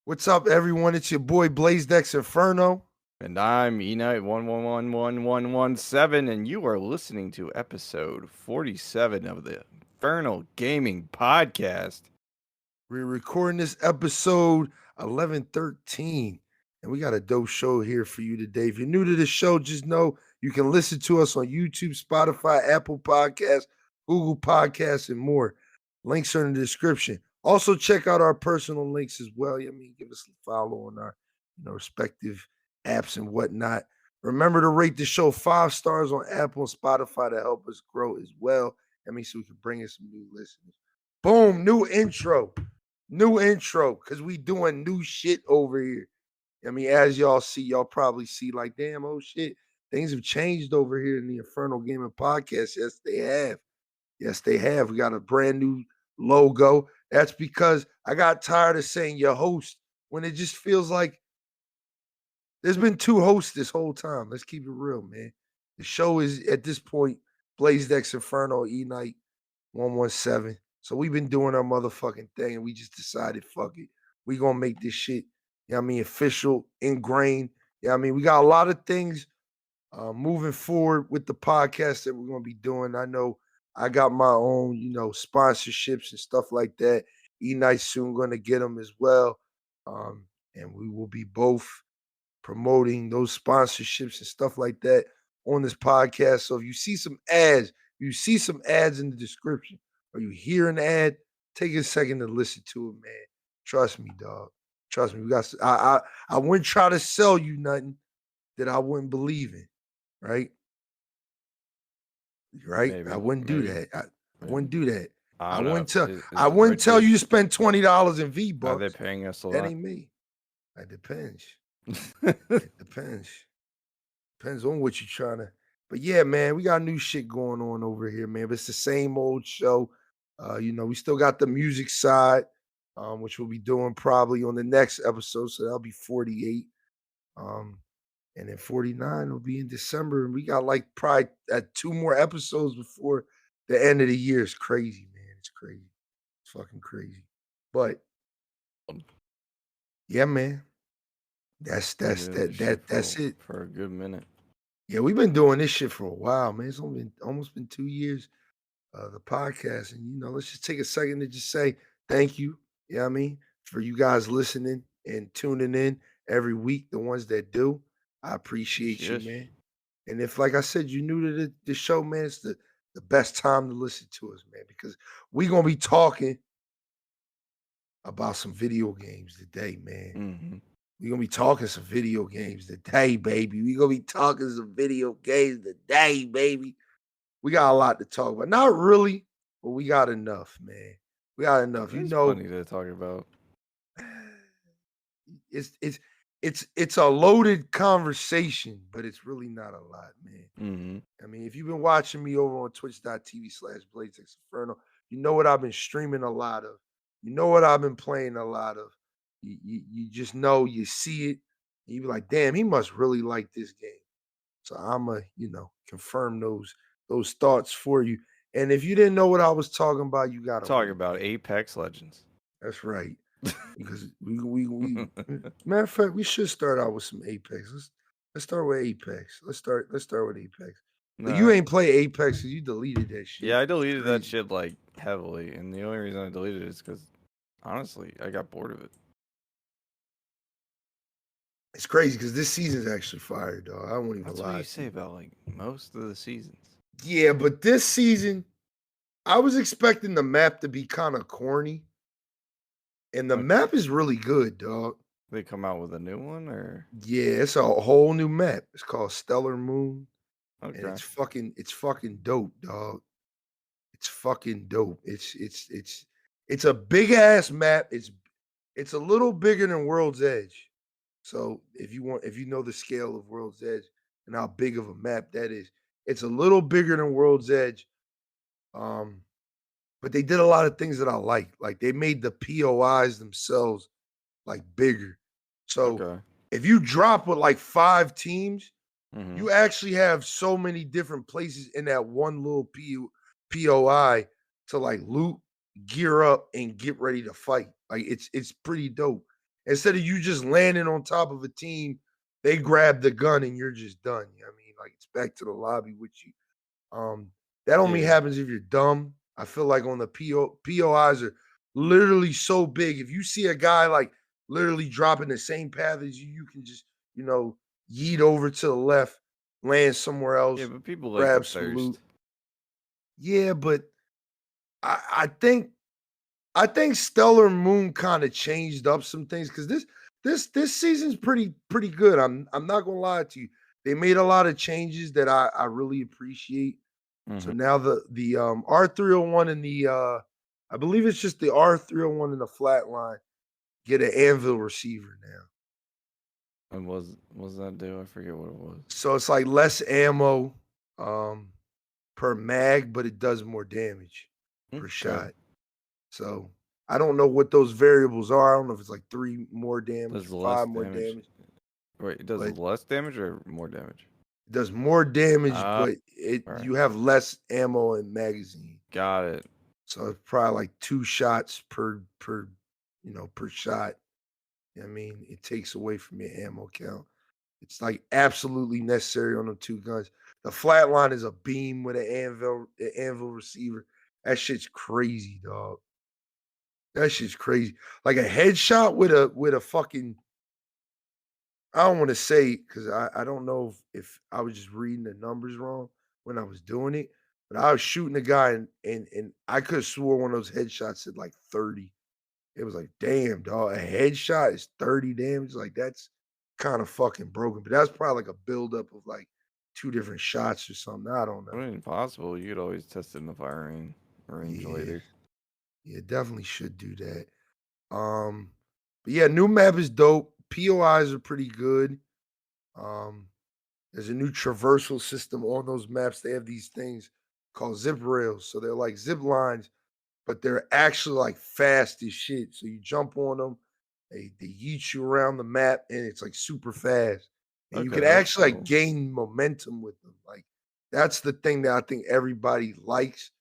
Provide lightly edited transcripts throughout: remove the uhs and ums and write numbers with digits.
What's up, everyone? It's your boy BLAZEDxENFERNO. And I'm Eknight117, and you are listening to episode 47 of the Infernal Gaming Podcast. We're recording this episode 1113, and we got a dope show here for you today. If you're new to the show, just know you can listen to us on YouTube, Spotify, Apple Podcasts, Google Podcasts, and more. Links are in the description. Also, check out our personal links as well. Give us a follow on our respective apps and whatnot. Remember to rate the show 5 stars on Apple and Spotify to help us grow as well. So we can bring in some new listeners. Boom, new intro, because we doing new shit over here. As y'all probably see, like, damn, oh shit, things have changed over here in the Infernal Gaming Podcast. Yes, they have. Yes, they have. We got a brand new logo. That's because I got tired of saying your host when it just feels like there's been 2 hosts this whole time. Let's keep it real, man. The show is, at this point, BLAZEDxENFERNO Eknight117. So we've been doing our motherfucking thing, and we just decided, fuck it. We gonna make this shit, official, ingrained. We got a lot of things moving forward with the podcast that we're gonna be doing. I know I got my own, sponsorships and stuff like that. Enight soon gonna get them as well. And we will be both promoting those sponsorships and stuff like that on this podcast. So if you see some ads, in the description, or you hear an ad, take a second to listen to it, man. Trust me, dog. Trust me. I wouldn't try to sell you nothing that I wouldn't believe in, right? Right? Maybe, I wouldn't do that. I wouldn't do that. I I don't wouldn't know. tell. I wouldn't tell you to spend $20 in V Are they bucks. paying us a That lot? ain't me. It depends. It depends. Depends on what you're trying to. But yeah, man, we got new shit going on over here, man. But it's the same old show. We still got the music side, which we'll be doing probably on the next episode. So that'll be 48. And then 49 will be in December. And we got like probably 2 more episodes before the end of the year. It's crazy, man. It's crazy. It's fucking crazy. But yeah, man. That's it. For a good minute. Yeah, we've been doing this shit for a while, man. It's only almost been 2 years, the podcast. And, let's just take a second to just say thank you, for you guys listening and tuning in every week, the ones that do. I appreciate you, man. And if, like I said, you're new to the show, man, it's the best time to listen to us, man, because we're going to be talking about some video games today, man. Mm-hmm. We're going to be talking some video games today, baby. We're going to be talking some video games today, baby. We got a lot to talk about. Not really, but we got enough, man. We got enough. There's plenty to talk about. It's a loaded conversation, but it's really not a lot, man. Mm-hmm. If you've been watching me over on twitch.tv/BLAZEDxENFERNO, you know what I've been streaming a lot of. You know what I've been playing a lot of. You just know, you see it, and you be like, damn, he must really like this game. So I'ma, confirm those thoughts for you. And if you didn't know what I was talking about, you gotta talk about Apex Legends. That's right. Because we matter of fact, we should start out with some Apex. Let's start with Apex. Let's start with Apex. But you ain't play Apex because you deleted that shit. Yeah, I deleted that shit like heavily, and the only reason I deleted it is because honestly, I got bored of it. It's crazy because this season's actually fire, dog. I won't even lie. That's what you say about like most of the seasons. Yeah, but this season, I was expecting the map to be kind of corny. And the map is really good, dog. They come out with a new one, or? Yeah, it's a whole new map. It's called Stellar Moon. Okay. And it's fucking dope, dog. It's fucking dope. It's a big ass map. It's a little bigger than World's Edge. So if you know the scale of World's Edge and how big of a map that is, it's a little bigger than World's Edge. But they did a lot of things that I like. Like they made the POIs themselves like bigger. So if you drop with like 5 teams, you actually have so many different places in that one little POI to like loot, gear up, and get ready to fight. Like it's pretty dope. Instead of you just landing on top of a team, they grab the gun and you're just done. You know what I mean? Like it's back to the lobby with you. That only Yeah. happens if you're dumb. I feel like on the POIs are literally so big. If you see a guy like literally dropping the same path as you can just, yeet over to the left, land somewhere Yeah, else, but people like the grab some loot. thirst. Yeah, but I think Stellar Moon kind of changed up some things because this season's pretty good. I'm not gonna lie to you. They made a lot of changes that I really appreciate. So Mhm. now the R301 and the I believe it's just the R301 and the flatline get an anvil receiver now. And was that do? I forget what it was. So it's like less ammo um per mag, but it does more damage per Okay. shot. So I don't know what those variables are. I don't know if it's like 3 more damage Does or less 5 more damage. damage, Wait, it does but less damage or more damage? it does more damage, Ah, but right. you have less ammo and magazine. Got it. So it's probably like 2 shots per shot. I mean, it takes away from your ammo count. It's like absolutely necessary on them 2 guns. The flatline is a beam with an anvil receiver. That shit's crazy, dog. That shit's crazy. Like a headshot with a fucking I don't want to say because I don't know if I was just reading the numbers wrong when I was doing it, but I was shooting a guy and I could have swore one of those headshots at like 30. It was like, damn, dog, a headshot is 30 damage. Like that's kind of fucking broken. But that's probably like a buildup of like 2 different shots or something. I don't It know. ain't possible. You could always test it in the firing range Yeah, later. yeah, definitely should do that. Um, but yeah, new map is dope. POIs are pretty good. Um, There's a new traversal system on those maps. They have these things called zip rails. So they're like zip lines, but they're actually like fast as shit. So you jump on them, they yeet you around the map, and it's like super fast. And you Okay, can that's actually like cool. gain momentum with them. Like that's the thing that I think everybody likes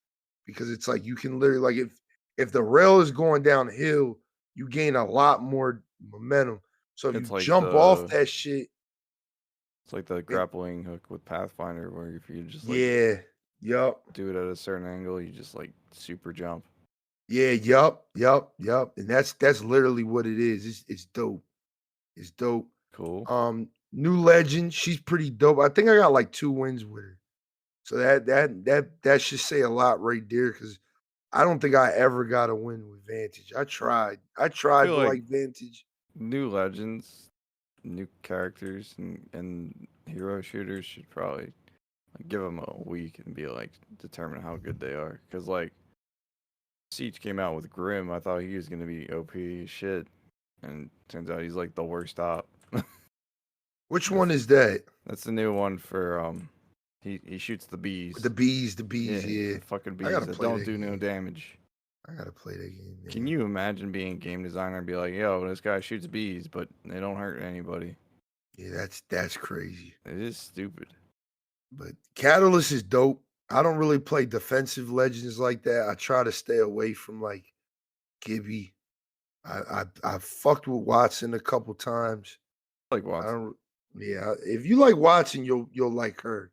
because it's like you can literally like if the rail is going downhill, you gain a lot more momentum. So if you It's like jump off the that shit, it's like the it, grappling hook with Pathfinder, where if you just like yeah, yup. do it at a certain angle, you just like super jump. Yeah, yup. And that's literally what it is. It's dope. It's dope. Cool. New legend, she's pretty dope. I think I got like 2 wins with her. So that should say a lot right there because I don't think I ever got a win with Vantage. I tried. I I tried feel to like like Vantage. new legends, new characters, and hero shooters should probably like, give them a week and be like determine how good they are. Because like Siege came out with Grim, I thought he was gonna be OP as shit, and turns out he's like the worst op. Which one that's is that? that's the new one for he shoots the With bees. the bees, Yeah, yeah. the fucking I bees gotta that play don't that do no game. damage. I gotta play that game, Can man. you imagine being a game designer and be like, yo, this guy shoots bees, but they don't hurt anybody? Yeah, that's crazy. It is stupid. But Catalyst is dope. I don't really play defensive legends like that. I try to stay away from like Gibby. I fucked with Watson a couple times. Like I Watson. don't. Yeah, if you like Watson, you'll like her.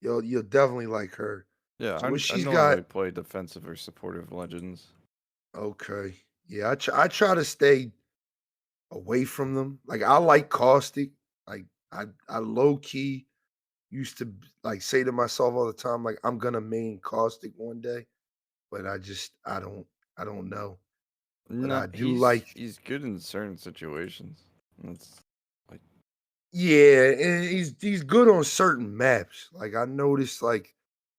You'll definitely like her. Yeah, So what I she's got? normally play defensive or supportive legends. Okay, yeah, I try to stay away from them. Like I like Caustic. Like I low key used to like say to myself all the time, like I'm gonna main Caustic one day, but I don't know. But No, I do like he's good in certain situations. That's like yeah, and he's good on certain maps. Like I noticed like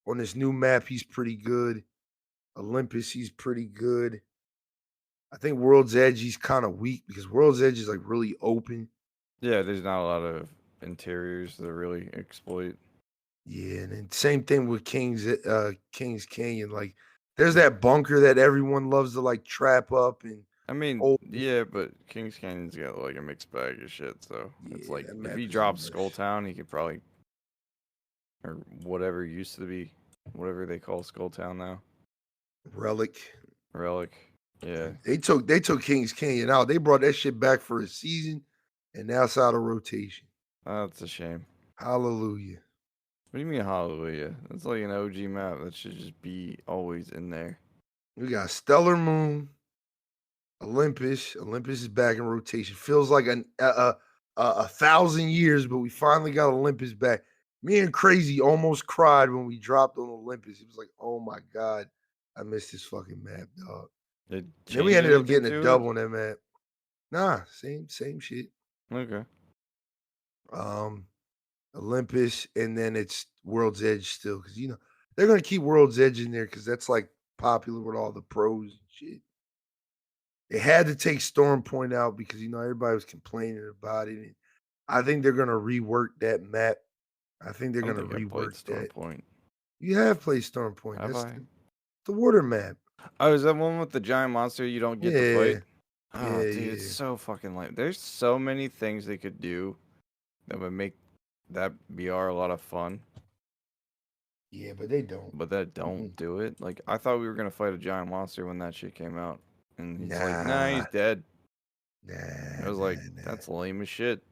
on this new map, he's pretty good. Olympus, he's pretty good. I think World's Edge, he's kind of weak because World's Edge is like really open. yeah. There's not a lot of interiors that really exploit. Yeah, and then same thing with King's Canyon. Like there's that bunker that everyone loves to like trap up and I mean, hold. yeah, but Kings Canyon's got like a mixed bag of shit. So it's Yeah, like that if map he is a drops Skull mess. Town, he could probably or whatever used to be, whatever they call Skull Town now, Relic. Relic. Yeah, They took Kings Canyon out. They brought that shit back for a season, and now it's out of rotation. that's a shame. Hallelujah. What do you mean hallelujah? That's like an OG map that should just be always in there. We got Stellar Moon, Olympus. Olympus is back in rotation. Feels like a thousand years, but we finally got Olympus back. Me and Crazy almost cried when we dropped on Olympus. It was like, oh my God, I missed this fucking map, dog. They And then we change ended up anything getting a to dub on that map. Nah, same shit. it? Okay. Um, Olympus, and then it's World's Edge still, because they're gonna keep World's Edge in there because that's like popular with all the pros and shit. They had to take Storm Point out because everybody was complaining about it. And I think they're gonna rework that map. I think they're I don't gonna think I played rework Storm that. Point. You have played Storm Point. Have That's I? the water map. Oh, is that one with the giant monster you don't get to Yeah, fight? yeah, Oh, dude, it's yeah, so fucking lame. There's so many things they could do that would make that BR a lot of fun, yeah. But they don't. but that don't do it. Like, I thought we were gonna fight a giant monster when that shit came out, and he's like, nah, Nah, he's dead. I nah, was like, nah, nah. that's lame as shit.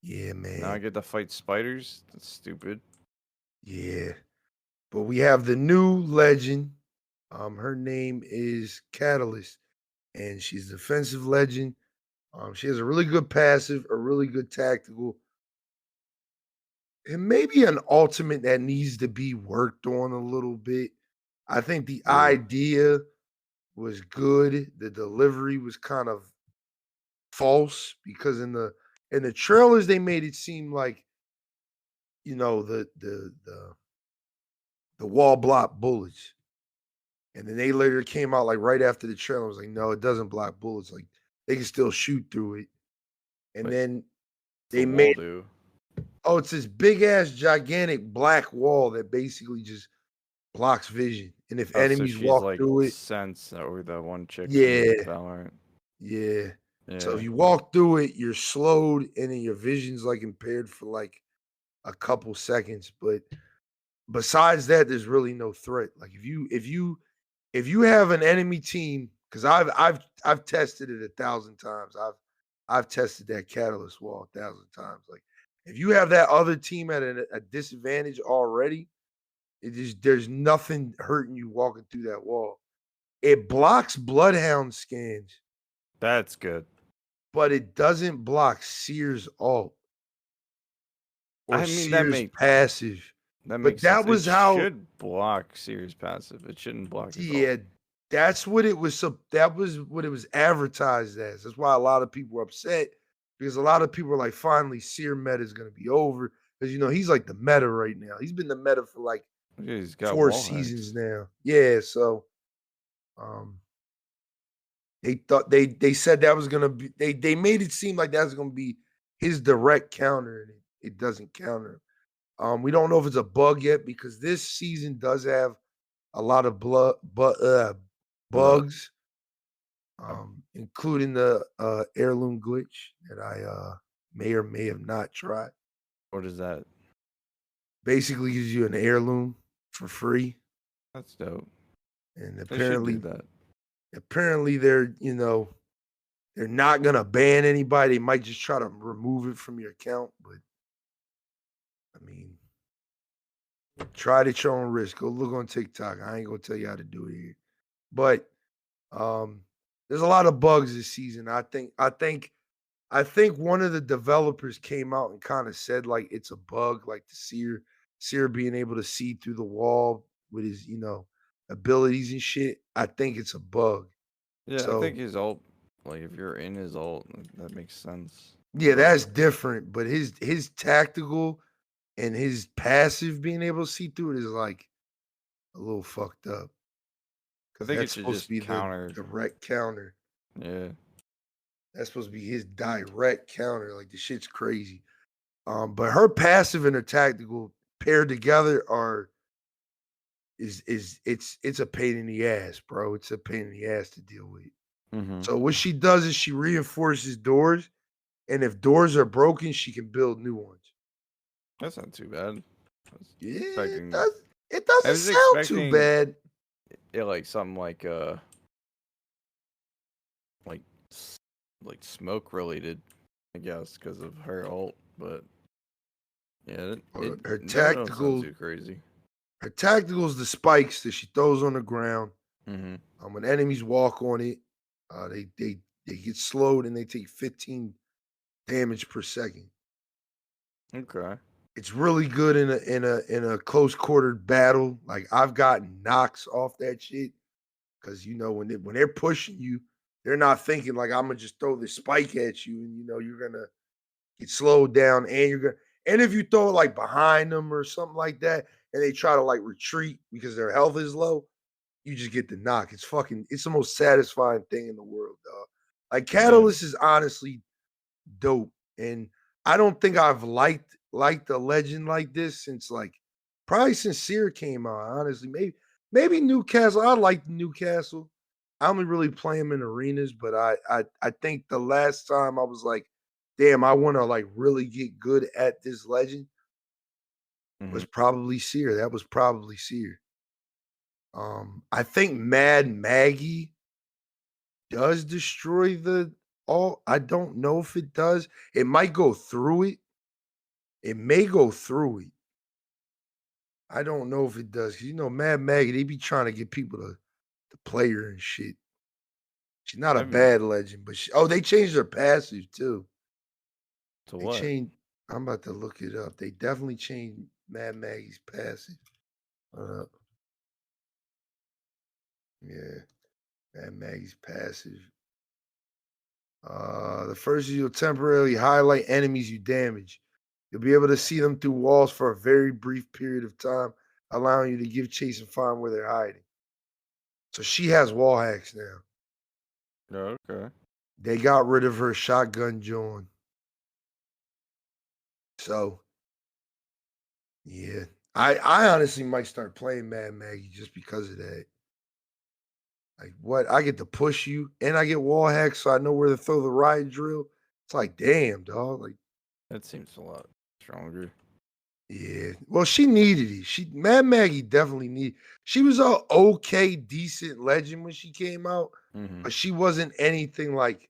Yeah, Now I man. get to fight spiders? That's stupid. Yeah. But we have the new legend. Her name is Catalyst, and she's a defensive legend. She has a really good passive, a really good tactical, and maybe an ultimate that needs to be worked on a little bit. I think the Yeah. idea was good. The delivery was kind of false because in the trailers they made it seem like the wall block bullets. And then they later came out like right after the trailer. I was like, no, it doesn't block bullets. Like they can still shoot through it. And But then it's a they wall made do. it's this big ass gigantic black wall that basically just blocks vision. And if Oh, so enemies she's walk like through it, Sense or the one chick yeah, from Valorant. yeah. So if Yeah. you walk through it, you're slowed and then your vision's like impaired for like a couple seconds. But besides that, there's really no threat. Like if you have an enemy team, because I've tested it 1,000 times. I've tested that catalyst wall 1,000 times. Like if you have that other team at a disadvantage already, there's nothing hurting you walking through that wall. It blocks bloodhound scans, That's good. but it doesn't block Seer's ult or I mean, that Seer's make passive. that But makes sense. that It was how should block Sears passive. It shouldn't block his ult. Yeah, that's what it was. So that was what it was advertised as. That's why a lot of people were upset because a lot of people were like, finally, Seer meta is going to be over because he's like the meta right now. He's been the meta for like Yeah, he's got 4 wall seasons hacks. now. Yeah, so um, they thought they said that was going to be they made it seem like that's going to be his direct counter, and it doesn't counter. We don't know if it's a bug yet because this season does have a lot of But bugs, including the heirloom glitch that I may or may have not tried. what is that? Basically, gives you an heirloom for free, That's dope. and They should do apparently, that. apparently they're not gonna ban anybody. They might just try to remove it from your account, but I mean, try it at your own risk. Go look on TikTok. I ain't gonna tell you how to do it here, but there's a lot of bugs this season. I think one of the developers came out and kind of said like it's a bug, like the seer being able to see through the wall with his, abilities and shit. I think it's a bug. Yeah, I think So his ult, like if you're in his ult, that makes sense. yeah, But that's different. But his tactical and his passive being able to see through it is like a little fucked up. I Because think it that's should supposed to just be the counter. direct counter. Yeah. That's supposed to be his direct counter. Like the shit's crazy. But her passive and her tactical paired together it's a pain in the ass, bro. It's a pain in the ass to deal with. Mm-hmm. So what she does is she reinforces doors, and if doors are broken, she can build new ones. That's not too bad. I was Yeah, it expecting. does. It I doesn't was sound too expecting bad. it like something like like smoke related, I guess, because of her ult. But yeah, Her that don't sound tactical, too crazy. her tactical is the spikes that she throws on the ground. Mm-hmm. When enemies walk on it, they get slowed and they take 15 damage per second. Okay. It's really good in a close quartered battle. Like I've gotten knocks off that shit because when they're pushing you, they're not thinking like I'm gonna just throw this spike at you and you're gonna get slowed down and and if you throw it like behind them or something like that and they try to like retreat because their health is low, you just get the knock. It's the most satisfying thing in the world, dog. Like Yeah. Catalyst is honestly dope. And I don't think I've liked a legend like this since like probably since Seer came out, honestly. Maybe Newcastle. I like Newcastle. I only really play him in arenas, but I think the last time I was like, damn, I want to like really get good at this legend Mm-hmm. was probably Seer. That was probably Seer. I think Mad Maggie does destroy the all. I don't know if it does. It might go through it. It may go through it. I don't know if it does. 'Cause Mad Maggie, they be trying to get people to play her and shit. She's not a I mean, bad legend, but they changed her passive too. to They what? changed. I'm about to look it up. They definitely changed Mad Maggie's passive. Uh, yeah, Mad Maggie's passive. The first is you'll temporarily highlight enemies you damage. You'll be able to see them through walls for a very brief period of time, allowing you to give chase and find where they're hiding. So she has wall hacks now. Oh, okay. They got rid of her shotgun John. So yeah. I honestly might start playing Mad Maggie just because of that. Like what? I get to push you and I get wall hacks so I know where to throw the riot drill. It's like, damn, dog. Like, That seems a lot stronger. yeah. Well, she needed it. Mad Maggie definitely needed. She was a okay, decent legend when she came out, Mm-hmm. but she wasn't anything like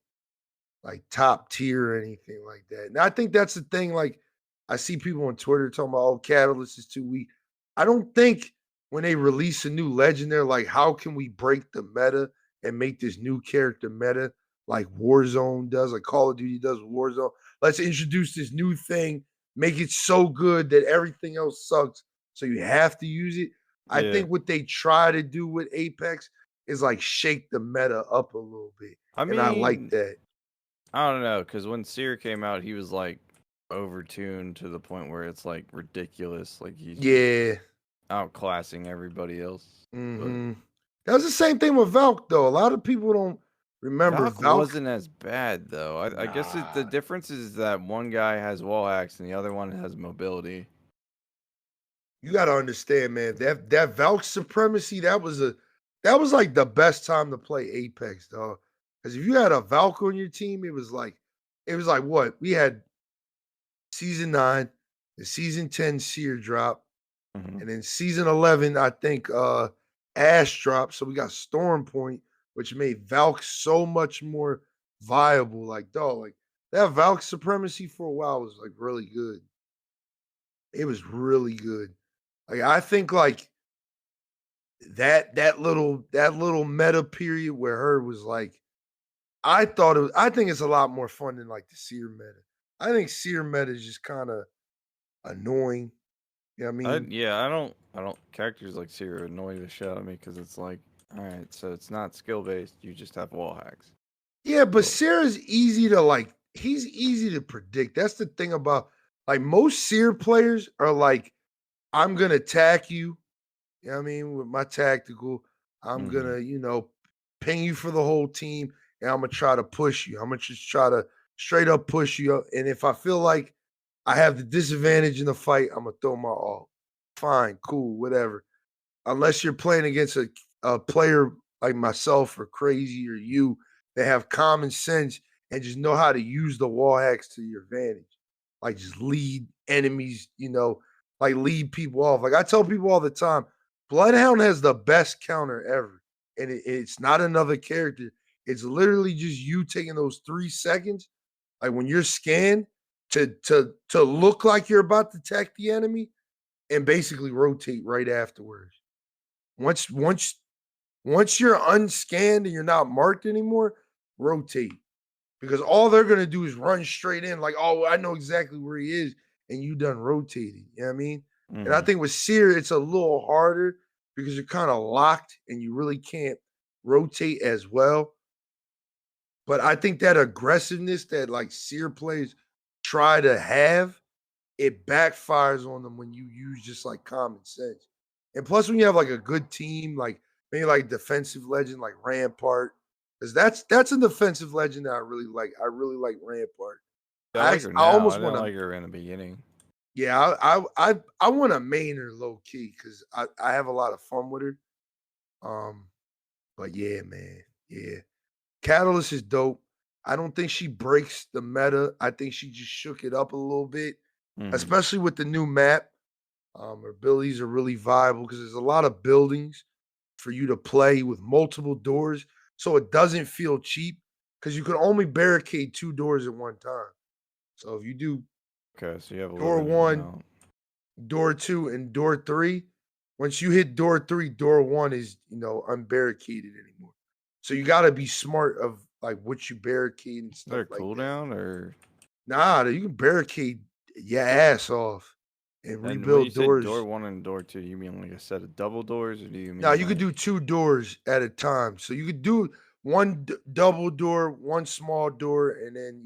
top tier or anything like that. And I think that's the thing. Like, I see people on Twitter talking about, oh, Catalyst is too weak. I don't think when they release a new legend, they're like, how can we break the meta and make this new character meta like Warzone does, like Call of Duty does with Warzone? Let's introduce this new thing, make it so good that everything else sucks. So you have to use it. I Yeah. think what they try to do with Apex is like shake the meta up a little bit. I And I like mean, that. I don't know, because when Seer came out, he was like overtuned to the point where it's like ridiculous. Like he's just Yeah. outclassing everybody else. But Mhm. That was the same thing with Valk, though. A lot of people don't remember Valk Valk. wasn't as bad though. I guess the Nah, difference is that one guy has wall hacks and the other one has mobility. you got to understand, man. That Valk supremacy, that was like the best time to play Apex, dog. Because if you had a Valk on your team, it was like what we had season 9, the season 10 Seer drop, Mm-hmm. and then season 11, I think Ash dropped. So we got Storm Point, which made Valk so much more viable. Like, dog, like that Valk supremacy for a while was like really good. It was really good. Like I think like that little meta period where her was like, I think it's a lot more fun than like the Seer meta. I think Seer meta is just kind of annoying. You know what I mean? I don't characters like Seer annoy the shit out of me because it's like, all right, so it's not skill based. You just have wall hacks. Yeah, but So Seer's easy to like. He's easy to predict. That's the thing about like most Seer players are like, I'm gonna attack you. You know what I mean? With my tactical, I'm mm-hmm. gonna, ping you for the whole team, and I'm gonna try to push you. I'm gonna just try to straight up push you. And if I feel like I have the disadvantage in the fight, I'm gonna throw my all. Fine, cool, whatever. Unless you're playing against a player like myself or Crazy or you that have common sense and just know how to use the wall hacks to your advantage. Like just lead enemies, like lead people off. Like I tell people all the time, Bloodhound has the best counter ever. And it's not another character. It's literally just you taking those 3 seconds, like when you're scanned, to look like you're about to attack the enemy and basically rotate right afterwards. Once once once you're unscanned and you're not marked anymore, rotate. Because all they're gonna do is run straight in, like, oh, I know exactly where he is, and you done rotating. You know what I mean? And I Mm-hmm. think with Seer, it's a little harder because you're kind of locked and you really can't rotate as well. But I think that aggressiveness that like Seer players try to have, it backfires on them when you use just like common sense. And plus, when you have like a good team, like maybe like defensive legend like Rampart, because that's a defensive legend that I really like. I really like Rampart. Yeah, I like her I now. I almost didn't want to, like her in the beginning. yeah, I want to main her low key because I have a lot of fun with her. Um, but yeah, man, yeah, Catalyst is dope. I don't think she breaks the meta. I think she just shook it up a little bit, Mm-hmm. especially with the new map. Her abilities are really viable because there's a lot of buildings for you to play with multiple doors, so it doesn't feel cheap because you can only barricade 2 doors at one time. So if you do Okay, so you have a door limited 1, amount. door 2, and door 3, once you hit door 3, door 1 is, unbarricaded anymore. So you gotta be smart of like what you barricade and Is stuff there a like that. cooldown or? Nah, you can barricade your ass off and And when you rebuild said door doors. 1 and door 2, you mean like a set of double doors, or do you Now mean you could like? do 2 doors at a time. So you could do one double door, one small door, and then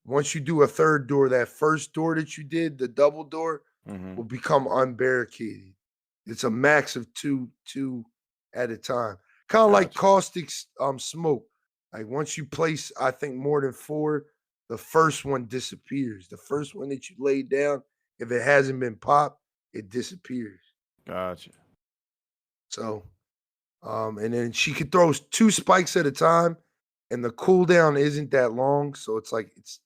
once you do a third door, that first door that you did, the double door, Mm-hmm. will become unbarricaded. It's a max of two at a time. Kind of like Gotcha. caustic smoke. Like once you place, I think more than 4, the first one disappears. The first one that you laid down, if it hasn't been popped, it disappears. Gotcha. So, and then she could throw 2 spikes at a time, and the cooldown isn't that long. So it's like it's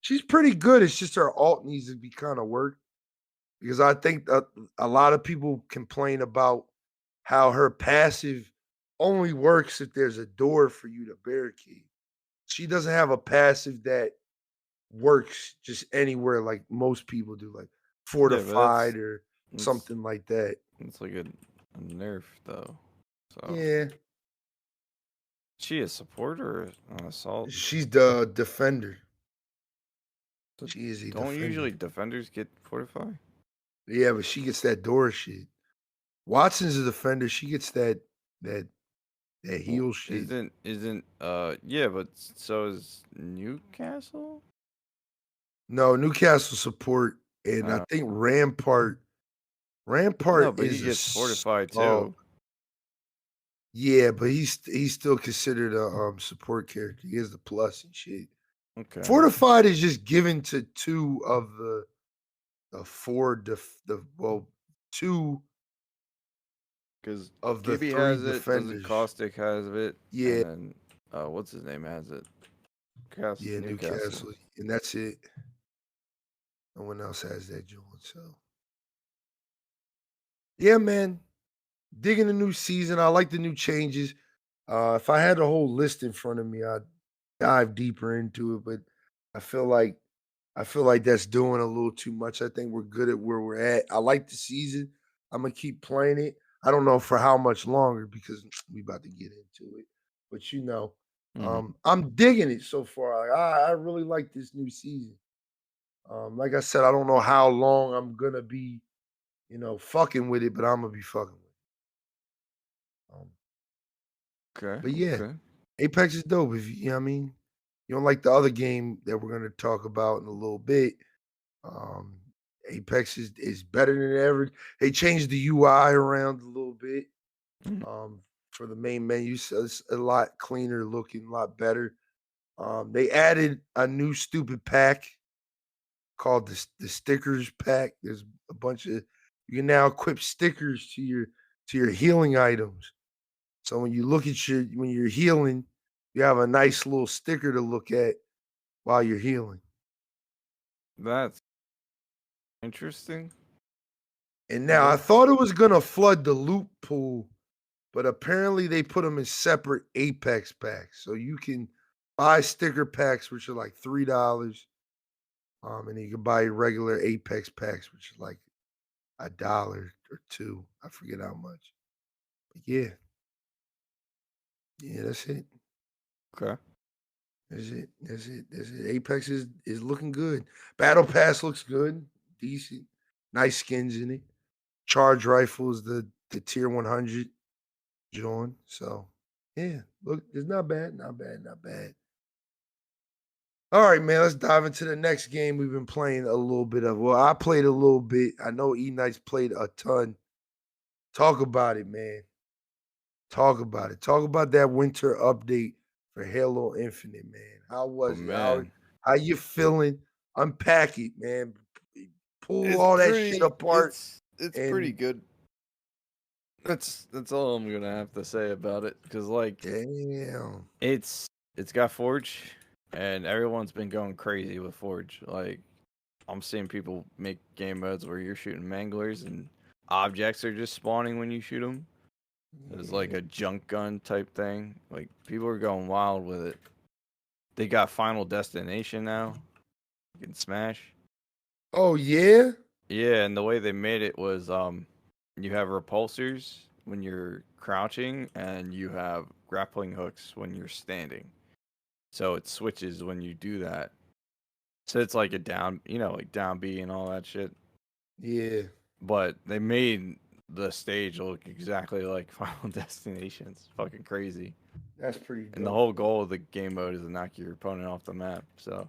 she's pretty good. It's just her alt needs to be kind of worked because I think that a lot of people complain about how her passive only works if there's a door for you to barricade. She doesn't have a passive that works just anywhere like most people do, like Yeah, but fortified or it's something like that. it's like a nerf though. So Yeah, she a support or an assault? she's the defender. So She is a don't usually defender. defenders get fortify? Yeah, but she gets that door shit. Watson's a defender. She gets that that Well, heal shit. isn't yeah, but so is Newcastle? No, Newcastle support, and I Uh, think Rampart. no, Rampart but is he a gets fortified oh too. yeah, but he's still considered a support character. He has the plus and shit. Okay. Fortified is just given to 2 of the 4 the well 2 Because of the Gibby 3 has it, doesn't defenders. Caustic has it, and Yeah, then what's his name has it? yeah, Newcastle. Newcastle, and that's it. No one else has that joint. So yeah, man, digging the new season. I like the new changes. If I had a whole list in front of me, I'd dive deeper into it. But I feel like I feel like that's doing a little too much. I think we're good at where we're at. I like the season. I'm gonna keep playing it. I don't know for how much longer because we about to get into it. But Hmm. I'm digging it so far. Like, I really like this new season. Like I said, I don't know how long I'm gonna be, fucking with it, but I'm gonna be fucking with it. Okay. But yeah, Okay. Apex is dope. If you know what I mean, you don't like the other game that we're gonna talk about in a little bit. Um, Apex is better than ever. They changed the UI around a little bit Mhm. um, for the main menu, so it's a lot cleaner looking, a lot better. They added a new stupid pack called the stickers pack. There's a bunch of you can now equip stickers to your healing items. So when you look at when you're healing, you have a nice little sticker to look at while you're healing. That's interesting. And I now I guess. thought it was gonna flood the loot pool but apparently they put them in separate Apex packs. So you can buy sticker packs, which are like $3. And you can buy regular Apex packs, which is like $1 or $2. I forget how much. But yeah. Yeah, that's it. Okay. That's it. That's it. That's it. Apex is looking good. Battle Pass looks good. Decent. Nice skins in it. Charge rifles, the tier 100 join. So yeah, look, it's not bad, not bad, not bad. All right, man. Let's dive into the next game we've been playing a little bit of. Well, I played a little bit. I know Knight's played a ton. Talk about it, man. Talk about it. Talk about that winter update for Halo Infinite, man. How Oh was it? man, How you feeling? Unpack it, man. Pull it's all that shit pretty. apart It's pretty and good. That's all I'm gonna have to say about it. Cause like damn. it's got Forge, and everyone's been going crazy with Forge. Like I'm seeing people make game modes where you're shooting manglers and objects are just spawning when you shoot them. It's like a junk gun type thing. Like people are going wild with it. They got Final Destination now. You can smash. Oh yeah? Yeah, and the way they made it was you have repulsors when you're crouching and you have grappling hooks when you're standing. So it switches when you do that. So it's like a down, like down B and all that shit. Yeah. But they made the stage look exactly like Final Destination. It's fucking crazy. That's pretty And the dope. whole goal of the game mode is to knock your opponent off the map. So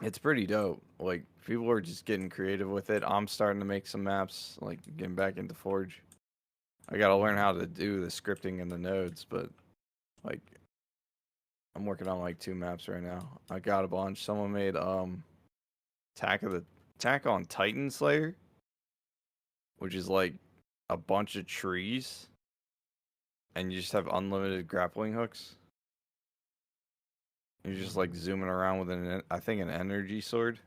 it's pretty dope. Like people are just getting creative with it. I'm starting to make some maps, like getting back into Forge. I gotta learn how to do the scripting and the nodes, but like I'm working on like 2 maps right now. I got a bunch. Someone made Attack on Titan Slayer, which is like a bunch of trees and you just have unlimited grappling hooks. You're just like zooming around with I think an energy sword.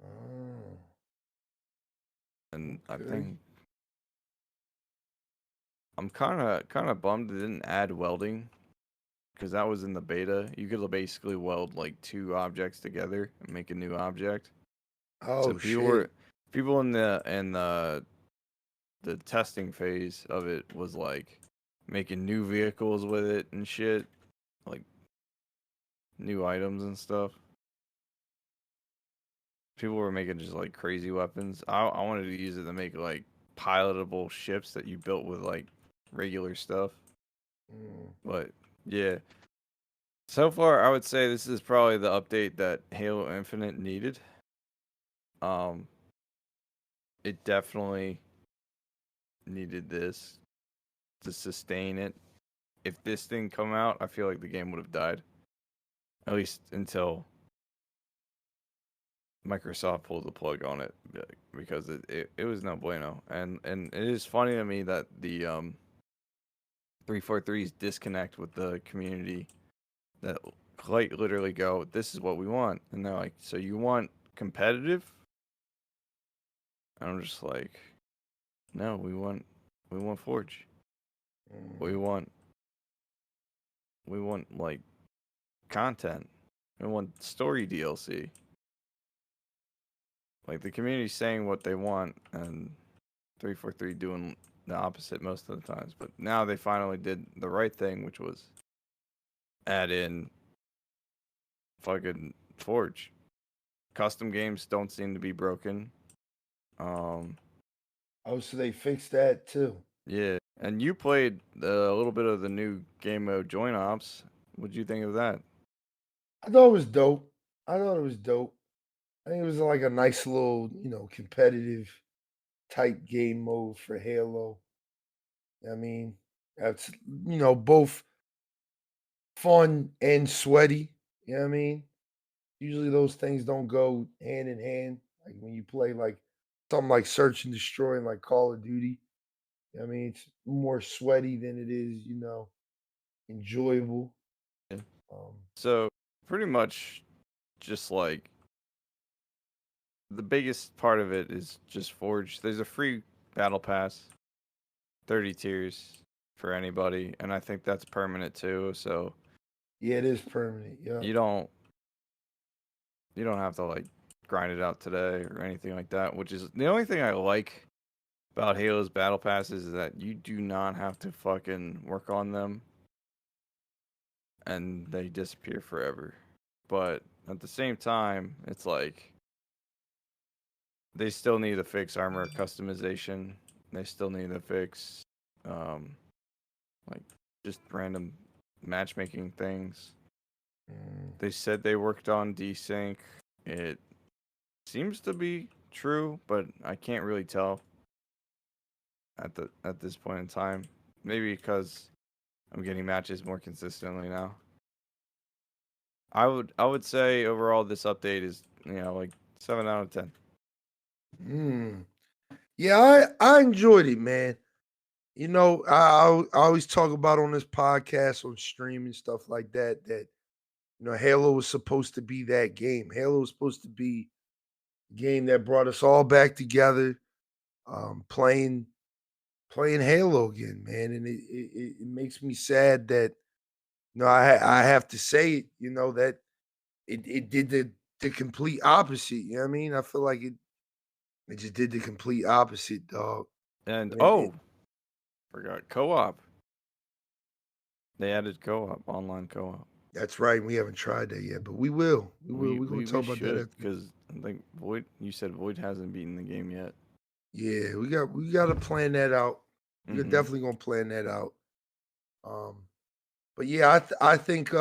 Oh, And I okay. think I'm kind of bummed they didn't add welding because that was in the beta. You could basically weld like 2 objects together and make a new object. So Oh shit. people in the testing phase of it was like making new vehicles with it and shit, like new items and stuff. People were making just like crazy weapons. I wanted to use it to make like pilotable ships that you built with like regular stuff. Mm. But yeah, so far I would say this is probably the update that Halo Infinite needed. Um, it definitely needed this to sustain it. If this didn't come out, I feel like the game would have died. At least until Microsoft pulled the plug on it because it was no bueno. And it is funny to me that the 343's disconnect with the community that quite literally go, this is what we want. And they're like, so you want competitive? And I'm just like, no, we want Forge. Mm. We want like content. We want story DLC. Like the community's saying what they want and 343 doing the opposite most of the times. But now they finally did the right thing, which was add in fucking Forge. Custom games don't seem to be broken. Um, Oh, so they fixed that too. yeah, and you played a little bit of the new game mode Join Ops. What'd you think of that? I thought it was dope. I thought it was dope. I think it was like a nice little, competitive type game mode for Halo. I mean, that's both fun and sweaty. You know what I mean? Usually those things don't go hand in hand. Like when you play like something like Search and Destroy and like Call of Duty. I mean, it's more sweaty than it is, enjoyable. Yeah. Um, So pretty much just like the biggest part of it is just Forge. There's a free battle pass, 30 tiers for anybody, and I think that's permanent too. So Yeah, it is permanent. Yeah. you don't have to like grind it out today or anything like that. Which is the only thing I like about Halo's battle passes is that you do not have to fucking work on them, and they disappear forever. But at the same time, it's like they still need to fix armor customization. They still need to fix um, like just random matchmaking things. They said they worked on desync. It seems to be true, but I can't really tell at this point in time. Maybe because I'm getting matches more consistently now. I would say overall this update is like 7 out of 10. Yeah, I enjoyed it, man. You know, I always talk about on this podcast, on stream and stuff like that, that, Halo was supposed to be that game. Halo was supposed to be a game that brought us all back together, playing Halo again, man. And it makes me sad that, I have to say it, that it did the complete opposite. You know what I mean? I feel like it just did the complete opposite, dog. And And forgot co-op. They added co-op, online co-op. that's right. We haven't tried that yet, but we will. We will. We're gonna We talk about that should after. because I think Void. You said Void hasn't beaten the game yet. Yeah, we got to plan that out. We're Mm-hmm. definitely gonna plan that out. Um, but yeah, I think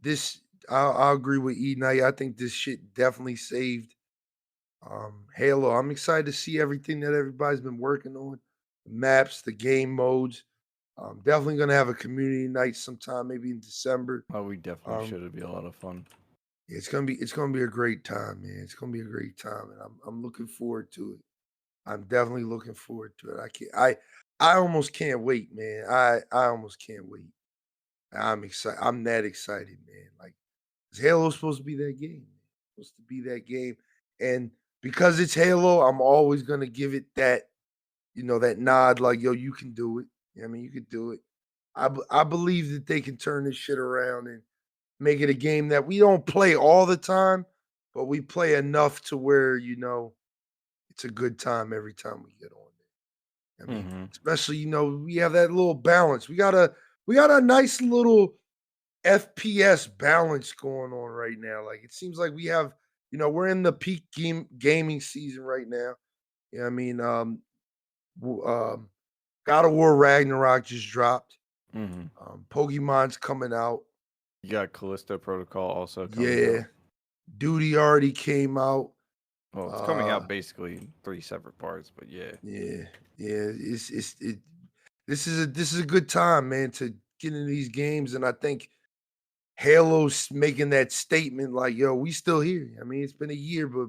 this. I agree with Eknight. I think this shit definitely saved Halo. I'm excited to see everything that everybody's been working on, the maps, the game modes. Definitely gonna have a community night sometime, maybe in December. Oh, we definitely Um, should. It'd be a lot of fun. it's gonna be a great time, man. It's gonna be a great time, and I'm looking forward to it. I'm definitely looking forward to it. I almost can't wait, man. I almost can't wait. I'm excited. I'm that excited, man. Like 'cause Halo's supposed to be that game. Supposed to be that game. And because it's Halo, I'm always gonna give it that, that nod, like, yo, you can do it. I mean, you can do it. I believe that they can turn this shit around and make it a game that we don't play all the time, but we play enough to where, it's a good time every time we get on there. I mean, Mm-hmm. especially, we have that little balance. We got a nice little FPS balance going on right now. Like it seems like we have, we're in the peak gaming season right now. You know what I mean? God of War Ragnarok just dropped. Mm-hmm. Pokemon's coming out. You got Callisto Protocol also coming Yeah. out. Duty already came out. Well, it's coming out basically in 3 separate parts, but yeah. Yeah. Yeah. This is a good time, man, to get into these games. And I think Halo's making that statement like, yo, we still here. I mean, it's been a year, but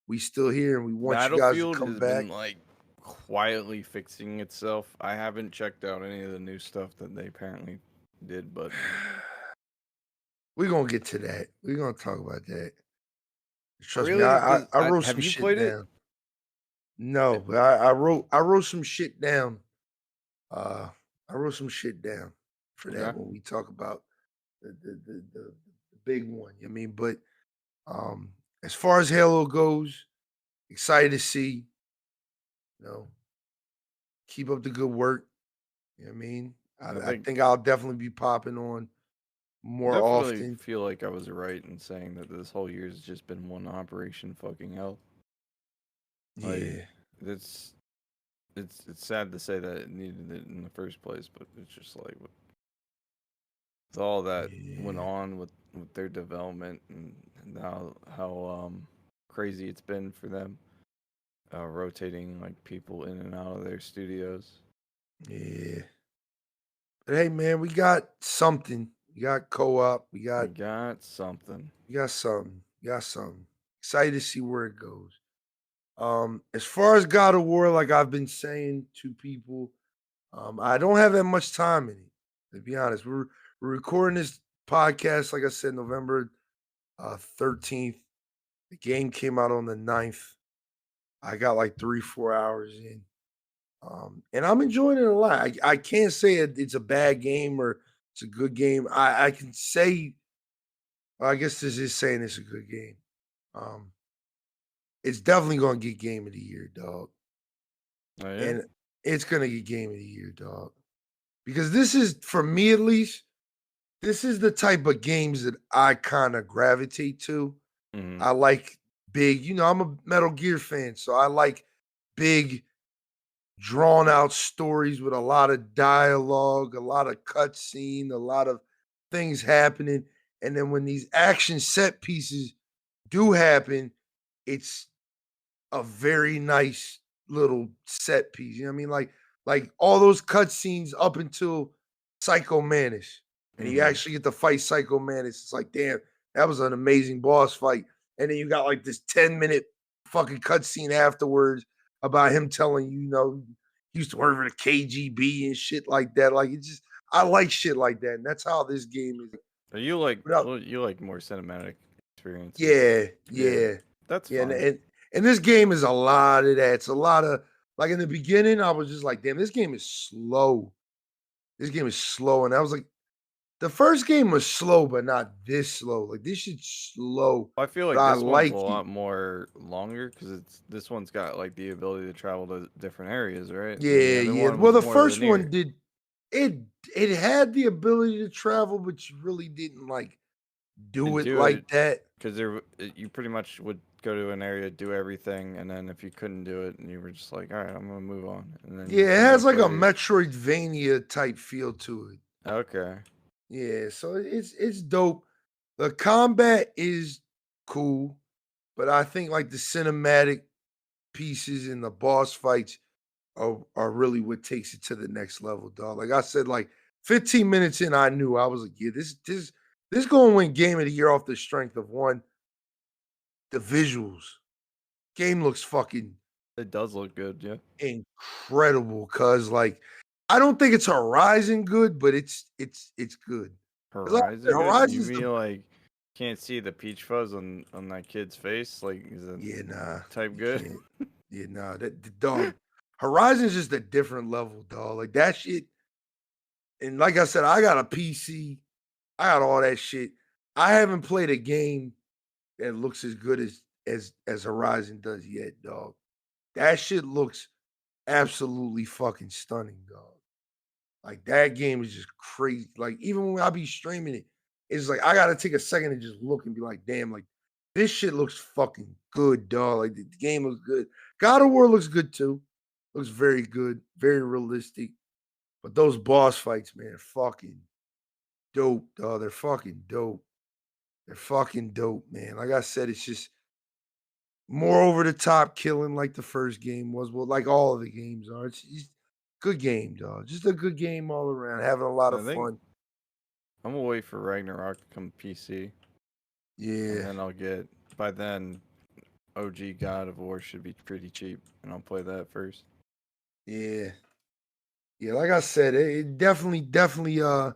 we still here and we want you guys to Battlefield come has back. been like quietly fixing itself. I haven't checked out any of the new stuff that they apparently did, but We're gonna get to that. We're gonna talk about that. Trust me, really, because I wrote have some you shit played it? down. No, but I wrote some shit down. I wrote some shit down for that Okay. when we talk about the big one. I mean, but as far as Halo goes, excited to see, you know, keep up the good work. You know what I mean? I think think I'll definitely be popping on more definitely often. feel like I was right in saying that this whole year's just been one operation fucking hell. Like Yeah. it's it's sad to say that it needed it in the first place, but it's just like with all that went Yeah. on with their development and how crazy it's been for them rotating like people in and out of their studios. Yeah. But hey man, we got something. We got co-op. We got something. We got something. We got something. Excited to see where it goes. As far as God of War, like I've been saying to people, I don't have that much time in it, to be honest. We're recording this podcast, like I said, November 13th. The game came out on the 9th. I got like 3-4 hours in. And I'm enjoying it a lot. I can't say it's a bad game or it's a good game. I can say, well, I guess this is saying it's a good game. Um, it's definitely gonna get game of the year, dog. Oh yeah. And it's gonna get game of the year, dog. Because this is, for me at least, this is the type of games that I kind of gravitate to. Hmm. I like big, I'm a Metal Gear fan, so I like big, drawn out stories with a lot of dialogue, a lot of cutscene, a lot of things happening. And then when these action set pieces do happen, it's a very nice little set piece. You know what I mean? Like all those cutscenes up until Psycho Manus, and you Hmm. actually get to fight Psycho Manus. It's like, damn, that was an amazing boss fight. And then you got like this 10-minute fucking cutscene afterwards about him telling you, he used to work for the KGB and shit like that. Like it's just, I like shit like that, and that's how this game is. So you like Without, you like more cinematic experiences. yeah, Yeah, yeah. that's Yeah, and fine. and this game is a lot of that. It's a lot of, like, in the beginning, I was just like, damn, this game is slow. This game is slow. And I was like, the first game was slow, but not this slow. Like this shit's slow, I feel but like I this one's a like it. lot more longer because this one's got like the ability to travel to different areas, right? And the Yeah, other yeah. one Well, was the more first one linear. did, it it had the ability to travel, but you really didn't like do And it do like it that. because you pretty much would go to an area, do everything, and then if you couldn't do it, and you were just like, all right, I'm gonna move on, and then Yeah, you it come has back like a later. Metroidvania type feel to it. Okay. Yeah, so it's dope. The combat is cool, but I think like the cinematic pieces and the boss fights are really what takes it to the next level, dog. Like I said, like 15 minutes in, I knew I was like, yeah, this going to win game of the year off the strength of one, the visuals. Game looks fucking It does look good, yeah. incredible, cuz like I don't think it's Horizon good, but it's good. 'Cause like I said, Horizon good? You Horizon's the, mean like can't see the peach fuzz on that kid's face? Like is it yeah, nah, type you good? can't. Yeah, nah, that the dog. Horizon's just a different level, dog. Like that shit. And like I said, I got a PC. I got all that shit. I haven't played a game that looks as good as Horizon does yet, dog. That shit looks absolutely fucking stunning, dog. Like that game is just crazy. Like even when I be streaming it, it's like I gotta take a second and just look and be like, damn, like this shit looks fucking good, dog. Like the game looks good. God of War looks good too. Looks very good, very realistic. But those boss fights, man, are fucking dope, dog. They're fucking dope. They're fucking dope, man. Like I said, it's just more over the top killing like the first game was. Well, like all of the games are. It's just good game, dog. Just a good game all around. Having a lot I of think fun. I'm gonna wait for Ragnarok to come PC, and Yeah, then I'll get. By then, OG God of War should be pretty cheap, and I'll play that first. yeah, yeah. Like I said, it definitely gonna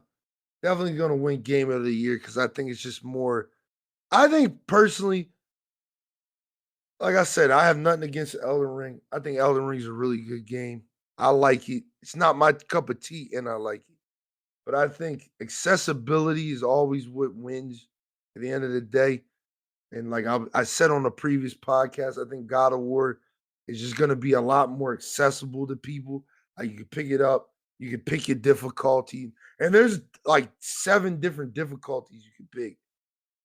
win game of the year because I think it's just more. I think personally, like I said, I have nothing against Elden Ring. I think Elden Ring's a really good game. I like it. It's not my cup of tea, and I like it. But I think accessibility is always what wins at the end of the day. And like I said on the previous podcast, I think God of War is just going to be a lot more accessible to people. Like you can pick it up, you can pick your difficulty, and there's like 7 different difficulties you can pick.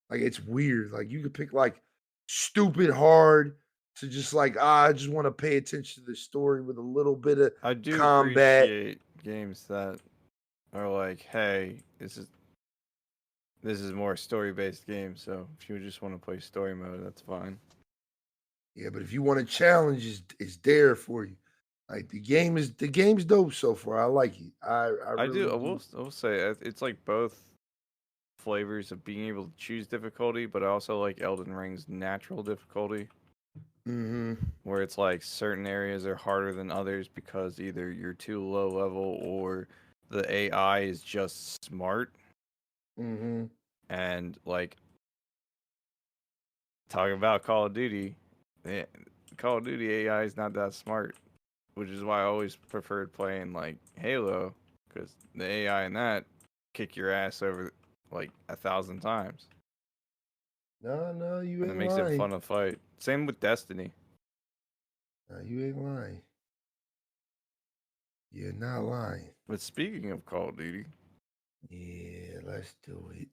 Like it's weird. Like you could pick like stupid hard to just like I just want to pay attention to the story with a little bit of I do combat. appreciate games that are like, hey, this is more story based game, so if you just want to play story mode, that's fine. Yeah, but if you want a challenge, it's there for you. Like the game's dope so far. I like it. I I do. really do. I will say it's like both flavors of being able to choose difficulty, but I also like Elden Ring's natural difficulty, Mm-hmm. where it's like certain areas are harder than others because either you're too low level or the AI is just smart. Mm-hmm. And like talking about Call of Duty, yeah, Call of Duty AI is not that smart, which is why I always preferred playing like Halo, because the AI in that kick your ass over like 1,000 times, No, you and it ain't makes it lying. fun to fight. Same with Destiny. No, you ain't lying. You're not lying. But speaking of Call of Duty, Yeah, let's do it.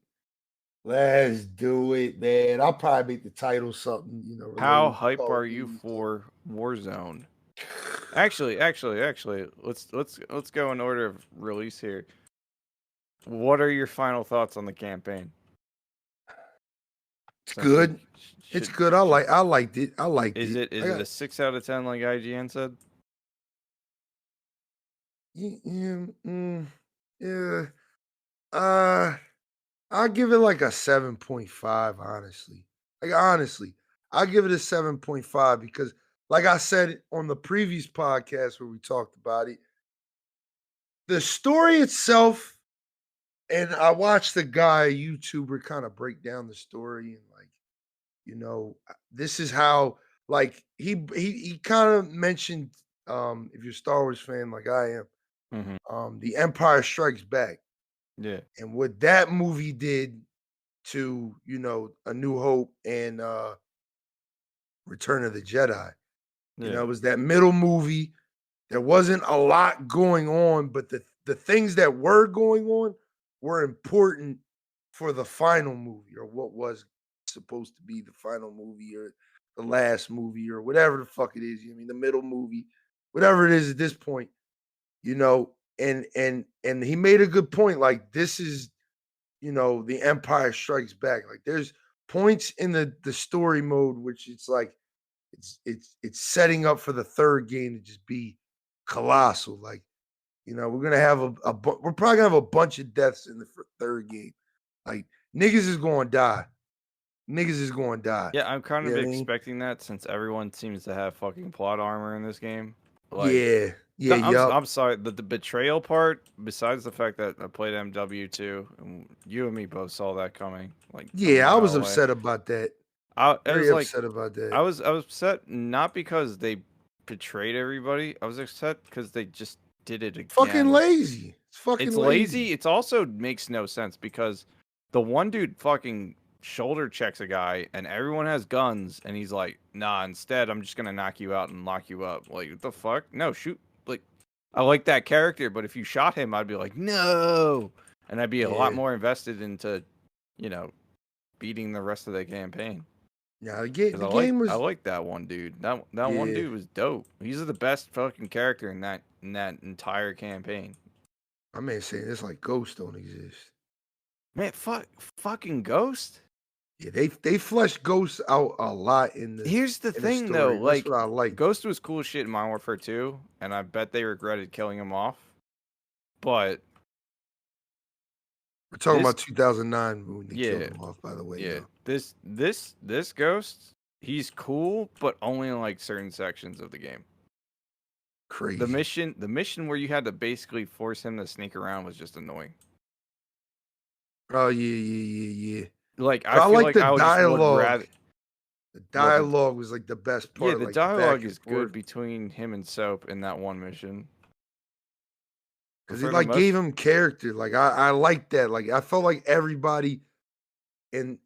Let's do it, man. I'll probably make the title something, how related to hype Call are of you Duty. for Warzone? Actually, let's go in order of release here. What are your final thoughts on the campaign? It's Since we good. It's should, good. I liked it. I liked is it. it I is it got a 6 out of 10 like IGN said? yeah, yeah. Uh I'll give it like a 7.5, honestly. Honestly, I'll give it a 7.5 because, like I said on the previous podcast where we talked about it, the story itself, and I watched the guy, YouTuber, kind of break down the story and like, this is how, like, he kind of mentioned, if you're a Star Wars fan like I am, Mm-hmm. The Empire Strikes Back Yeah, and what that movie did to, A New Hope and Return of the Jedi. yeah, It was that middle movie. There wasn't a lot going on, but the things that were going on were important for the final movie, or what was supposed to be the final movie, or the last movie, or whatever the fuck it is. The middle movie, whatever it is at this point, and he made a good point. Like, this is, the Empire Strikes Back. Like, there's points in the story mode which it's like it's setting up for the third game to just be colossal. Like, we're gonna have we're probably gonna have a bunch of deaths in the third game. Like, niggas is going to die. Niggas is going to die. yeah. I'm kind You of know what I mean? expecting that since everyone seems to have fucking plot armor in this game. Like, Yeah, yeah, yup. I'm sorry, the betrayal part. Besides the fact that I played MW2, and you and me both saw that coming like a Yeah, I mile was away. upset about that. I Very was like, upset about that. I was upset not because they betrayed everybody. I was upset because they just did it Fucking again. lazy. It's fucking It's lazy. lazy. It's also makes no sense because the one dude fucking shoulder checks a guy and everyone has guns and he's like, nah, instead I'm just gonna knock you out and lock you up. Like, what the fuck? No, shoot. Like, I like that character, but if you shot him, I'd be like, no. And I'd be a lot Yeah. more invested into, you know, beating the rest of the campaign. Yeah, Because the game I was, like that one dude. That one yeah. dude was dope. He's the best fucking character in that entire campaign. My man saying it's like Ghosts don't exist. Man, fucking Ghost. Yeah, they fleshed Ghosts out a lot Here's the in the thing though, story. That's like what I like. Ghost was cool as shit in Modern Warfare 2, and I bet they regretted killing him off. But We're talking this about 2009 when they killed yeah, him off, by the way, yeah. yo. This Ghost, he's cool, but only in like certain sections of the game. Crazy. The mission where you had to basically force him to sneak around was just annoying. Oh, yeah. Like But I I feel like like the I would just would dialogue. rather The well dialogue was like the best yeah, part, the like the back dialogue and is good forth. between him and Soap in that one mission. But Because it for the like gave most him character. Like, I like that. Like, I felt like everybody and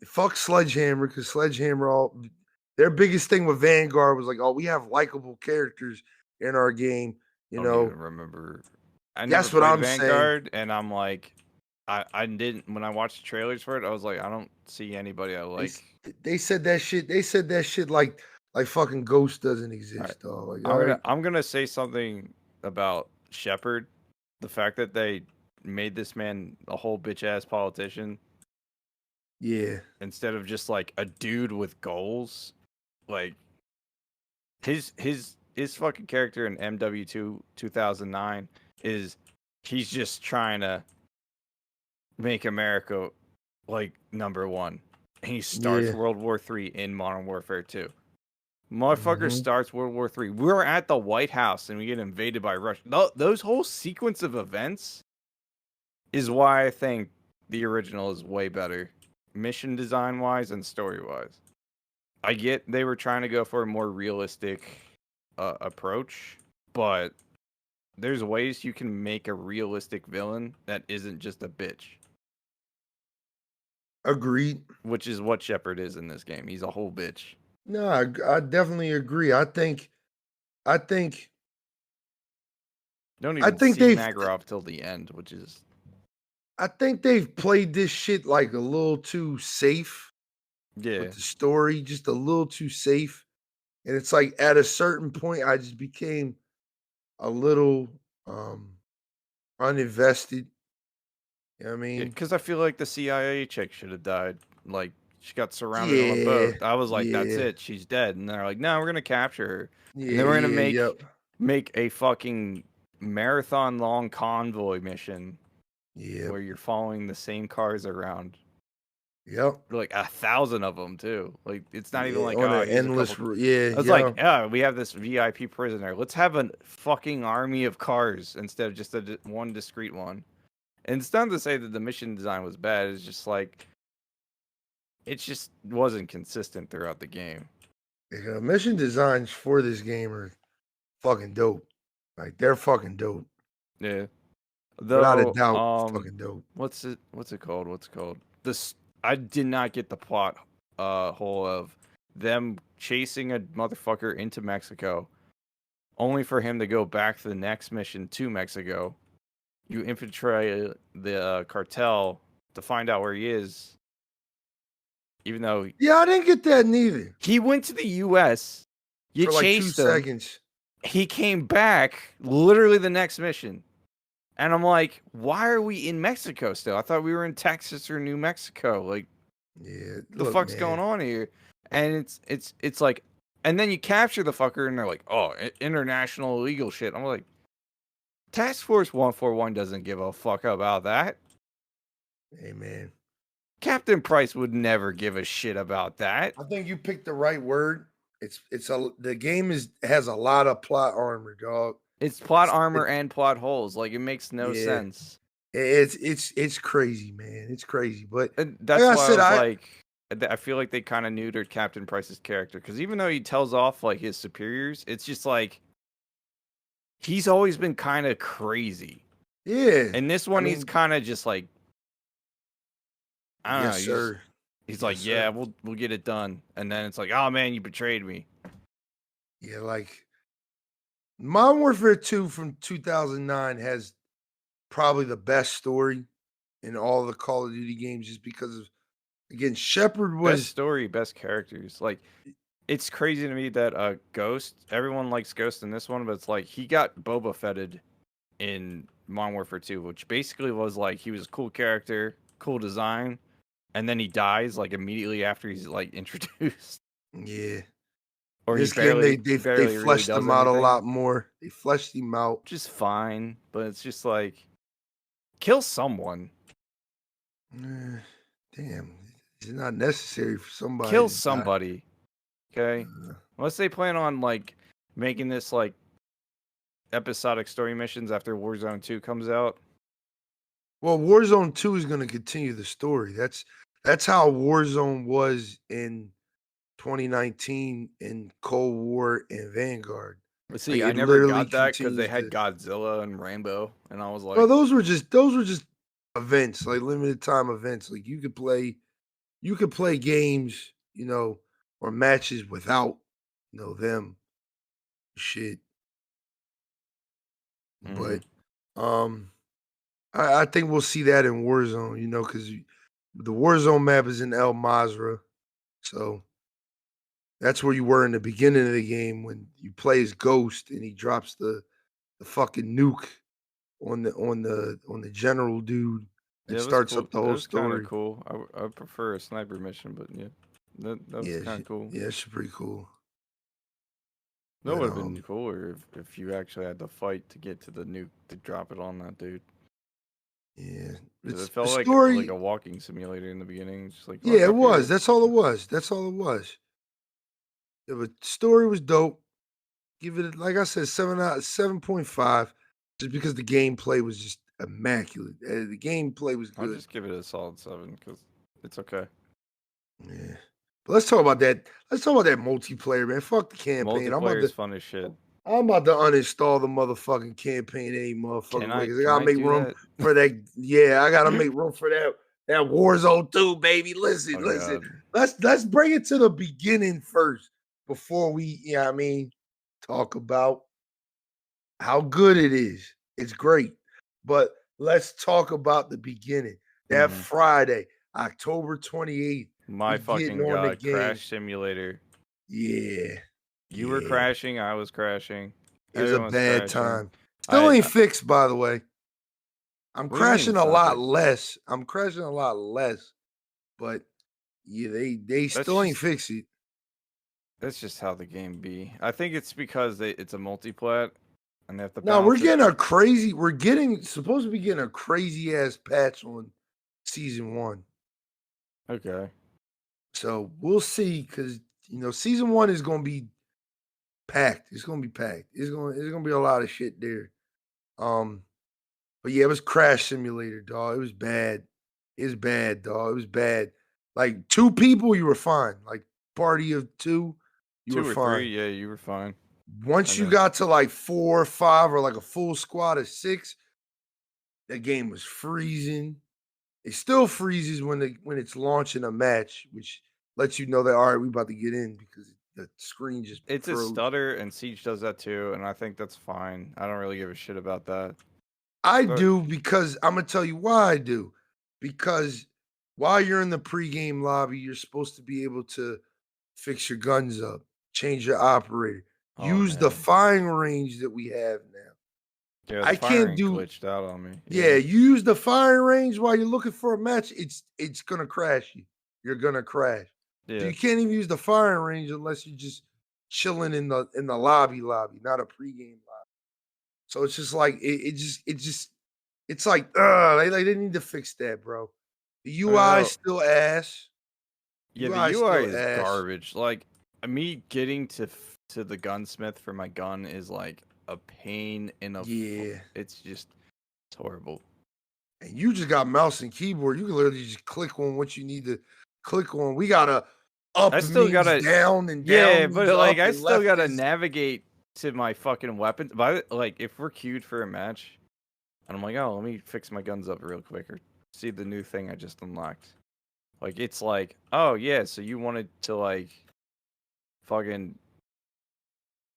fuck Sledgehammer, because Sledgehammer, all their biggest thing with Vanguard was like, oh, we have likable characters in our game. You I don't even know, remember. I never that's what played I'm saying. Vanguard, and I'm like, I didn't. When I watched the trailers for it, I was like, I don't see anybody I They like. they said that shit. They said that shit like fucking Ghost doesn't All right, exist, dog. Like, all right, I'm gonna say something about Shepard. The fact that they made this man a whole bitch ass politician yeah, instead of just like a dude with goals, like his fucking character in MW2 2009 is he's just trying to make America like number one. He starts yeah. World War III in Modern Warfare 2. Motherfucker Mhm. starts World War III. We're at the White House and we get invaded by Russia. Those whole sequence of events is why I think the original is way better, mission design wise and story wise. I get they were trying to go for a more realistic approach, but there's ways you can make a realistic villain that isn't just a bitch. Agreed. Which is what Shepard is in this game. He's a whole bitch. No, I definitely agree. I think Don't I even think see they've Makarov till the end, which is played this shit like a little too safe yeah. with the story, just a little too safe. And it's like at a certain point, I just became a little uninvested. You know what I mean? Because I feel like the CIA chick should have died. Like she got surrounded on a Yeah, boat. I was like, that's yeah, it, she's dead. And they're like, no, we're gonna capture her, and yeah, then we're gonna yeah, yep, make a fucking marathon long convoy mission yep, where you're following the same cars around. yep, Like 1,000 of them too. Like it's not even yeah. like, On oh, an here's a endless, couple. yeah, It's yeah, like, oh, we have this VIP prisoner. Let's have a fucking army of cars instead of just one discrete one. And it's not to say that the mission design was bad. It's just like it just wasn't consistent throughout the game. yeah. Mission designs for this game are fucking dope. Like they're fucking dope, Yeah. without a Though, doubt. Fucking dope. what's it called? What's it called? This I did not get the plot hole of them chasing a motherfucker into Mexico, only for him to go back to the next mission to Mexico. You infiltrate the cartel to find out where he is, even though Yeah, I didn't get that neither he went to the U.S. You for like 2 chased him. seconds. He came back literally the next mission. And I'm like, why are we in Mexico still? I thought we were in Texas or New Mexico. Like, Yeah, the look, fuck's man. going on here? And it's like, and then you capture the fucker, and they're like, oh, international illegal shit. I'm like, Task Force 141 doesn't give a fuck about that. Hey, man. Captain Price would never give a shit about that. I think you picked the right word. The game has a lot of plot armor, dog. It's plot It's armor it, and plot holes. Like, it makes no yeah, sense. it's crazy, man. It's crazy. But And like that's I why I said, was like, I feel like they kind of neutered Captain Price's character, because even though he tells off like his superiors, it's just like he's always been kind of crazy. yeah. And this one, he's kind of just like, I don't know. Sir. He's like, yeah, we'll get it done. And then it's like, oh man, you betrayed me. Yeah, like Modern Warfare 2 from 2009 has probably the best story in all the Call of Duty games, just because of, again, Shepard Best was story, best characters. Like, it's crazy to me that Ghost, everyone likes Ghost in this one, but it's like he got Boba Fetted in Modern Warfare 2, which basically was like he was a cool character, cool design, and then he dies like immediately after he's like introduced. yeah. Or This he game they barely really fleshed does him out anything. a lot more. They fleshed him out. Which is fine, but it's just like kill someone. Damn, it's not necessary for somebody. Kill to somebody. Okay? Unless they plan on like making this like episodic story missions after Warzone 2 comes out. Well, Warzone 2 is going to continue the story. That's how Warzone was in 2019 in Cold War and Vanguard. See, Like, I it never literally got that because they continues had to. Godzilla and Rainbow, and I was like, Well, those were just events, like limited time events. Like you could play games, or matches without, them shit. But I think we'll see that in Warzone, because the Warzone map is in El Mazra, so that's where you were in the beginning of the game when you play as Ghost and he drops the fucking nuke on the general dude and yeah, it was starts cool. up the It whole was kind of story. cool. I prefer a sniper mission, but yeah, that was Yeah, kind of cool. yeah, it's pretty cool. That But would have been cooler if you actually had to fight to get to the nuke to drop it on that dude. yeah, It it's felt the like story. a walking simulator in the beginning. Just like Yeah, walk it up was. here. That's all it was. That's all it was. The story was dope. Give it, like I said, 7.5, just because the gameplay was just immaculate. The gameplay was I'll good. just give it a solid 7 because it's okay. Yeah. But let's talk about that. Let's talk about that multiplayer, man. Fuck the campaign. Multiplayer is fun as shit. I'm about to uninstall the motherfucking campaign any motherfucking way because I gotta make do room that? for that. Yeah, I gotta make room for that Warzone 2, baby. Listen, Oh listen. god. Let's bring it to the beginning first before we, talk about how good it is. It's great. But let's talk about the beginning. That Mhm. Friday, October 28th, My we getting fucking on the god, game. Crash Simulator. Yeah. You were Yeah. crashing, I was crashing. It was a Everyone's bad crashing. time. Still ain't fixed, by the way. What do you mean I'm it's not fixed? crashing a lot less, but yeah, they That's still ain't just fixed it. that's just how the game be. I think it's because it's a multiplat and they have to No, balance it. we're getting supposed to be getting a crazy ass patch on season 1. Okay. So we'll see because season 1 is gonna be packed. It's gonna be packed. It's gonna be a lot of shit there. Um, but yeah, it was Crash Simulator, dog. It was bad. It's bad, dog. It was bad. Like 2 people, you were fine. Like party of 2, you were 2 or 3, fine. yeah, you were fine. Once And you then got to like 4 or 5 or like a full squad of 6, the game was freezing. It still freezes when it's launching a match, which lets you know that all right, we about to get in because the screen just it's a froze. stutter and Siege does that too, and I think that's fine. I don't really give a shit about that. I But do because I'm gonna tell you why I do. Because while you're in the pregame lobby, you're supposed to be able to fix your guns up, change your operator, oh use the man. firing range that we have now. Yeah, the I can't firing do glitched out on me. Yeah, Yeah. you use the firing range while you're looking for a match, it's gonna crash you. You're gonna crash. So Yeah. you can't even use the firing range unless you're just chilling in the lobby, not a pregame lobby. So it's just like it's like they need to fix that, bro. The I mean, UI still ass. yeah, the UI UI still is ass. garbage. Like me getting to the gunsmith for my gun is like a pain in a. Yeah. It's just it's horrible. And you just got mouse and keyboard. You can literally just click on what you need to click on. We gotta I up still means gotta, down and yeah, down but means like up I and still left gotta is navigate to my fucking weapons. By like if we're queued for a match, and I'm like, oh, let me fix my guns up real quick or see the new thing I just unlocked. Like it's like, oh yeah, so you wanted to like fucking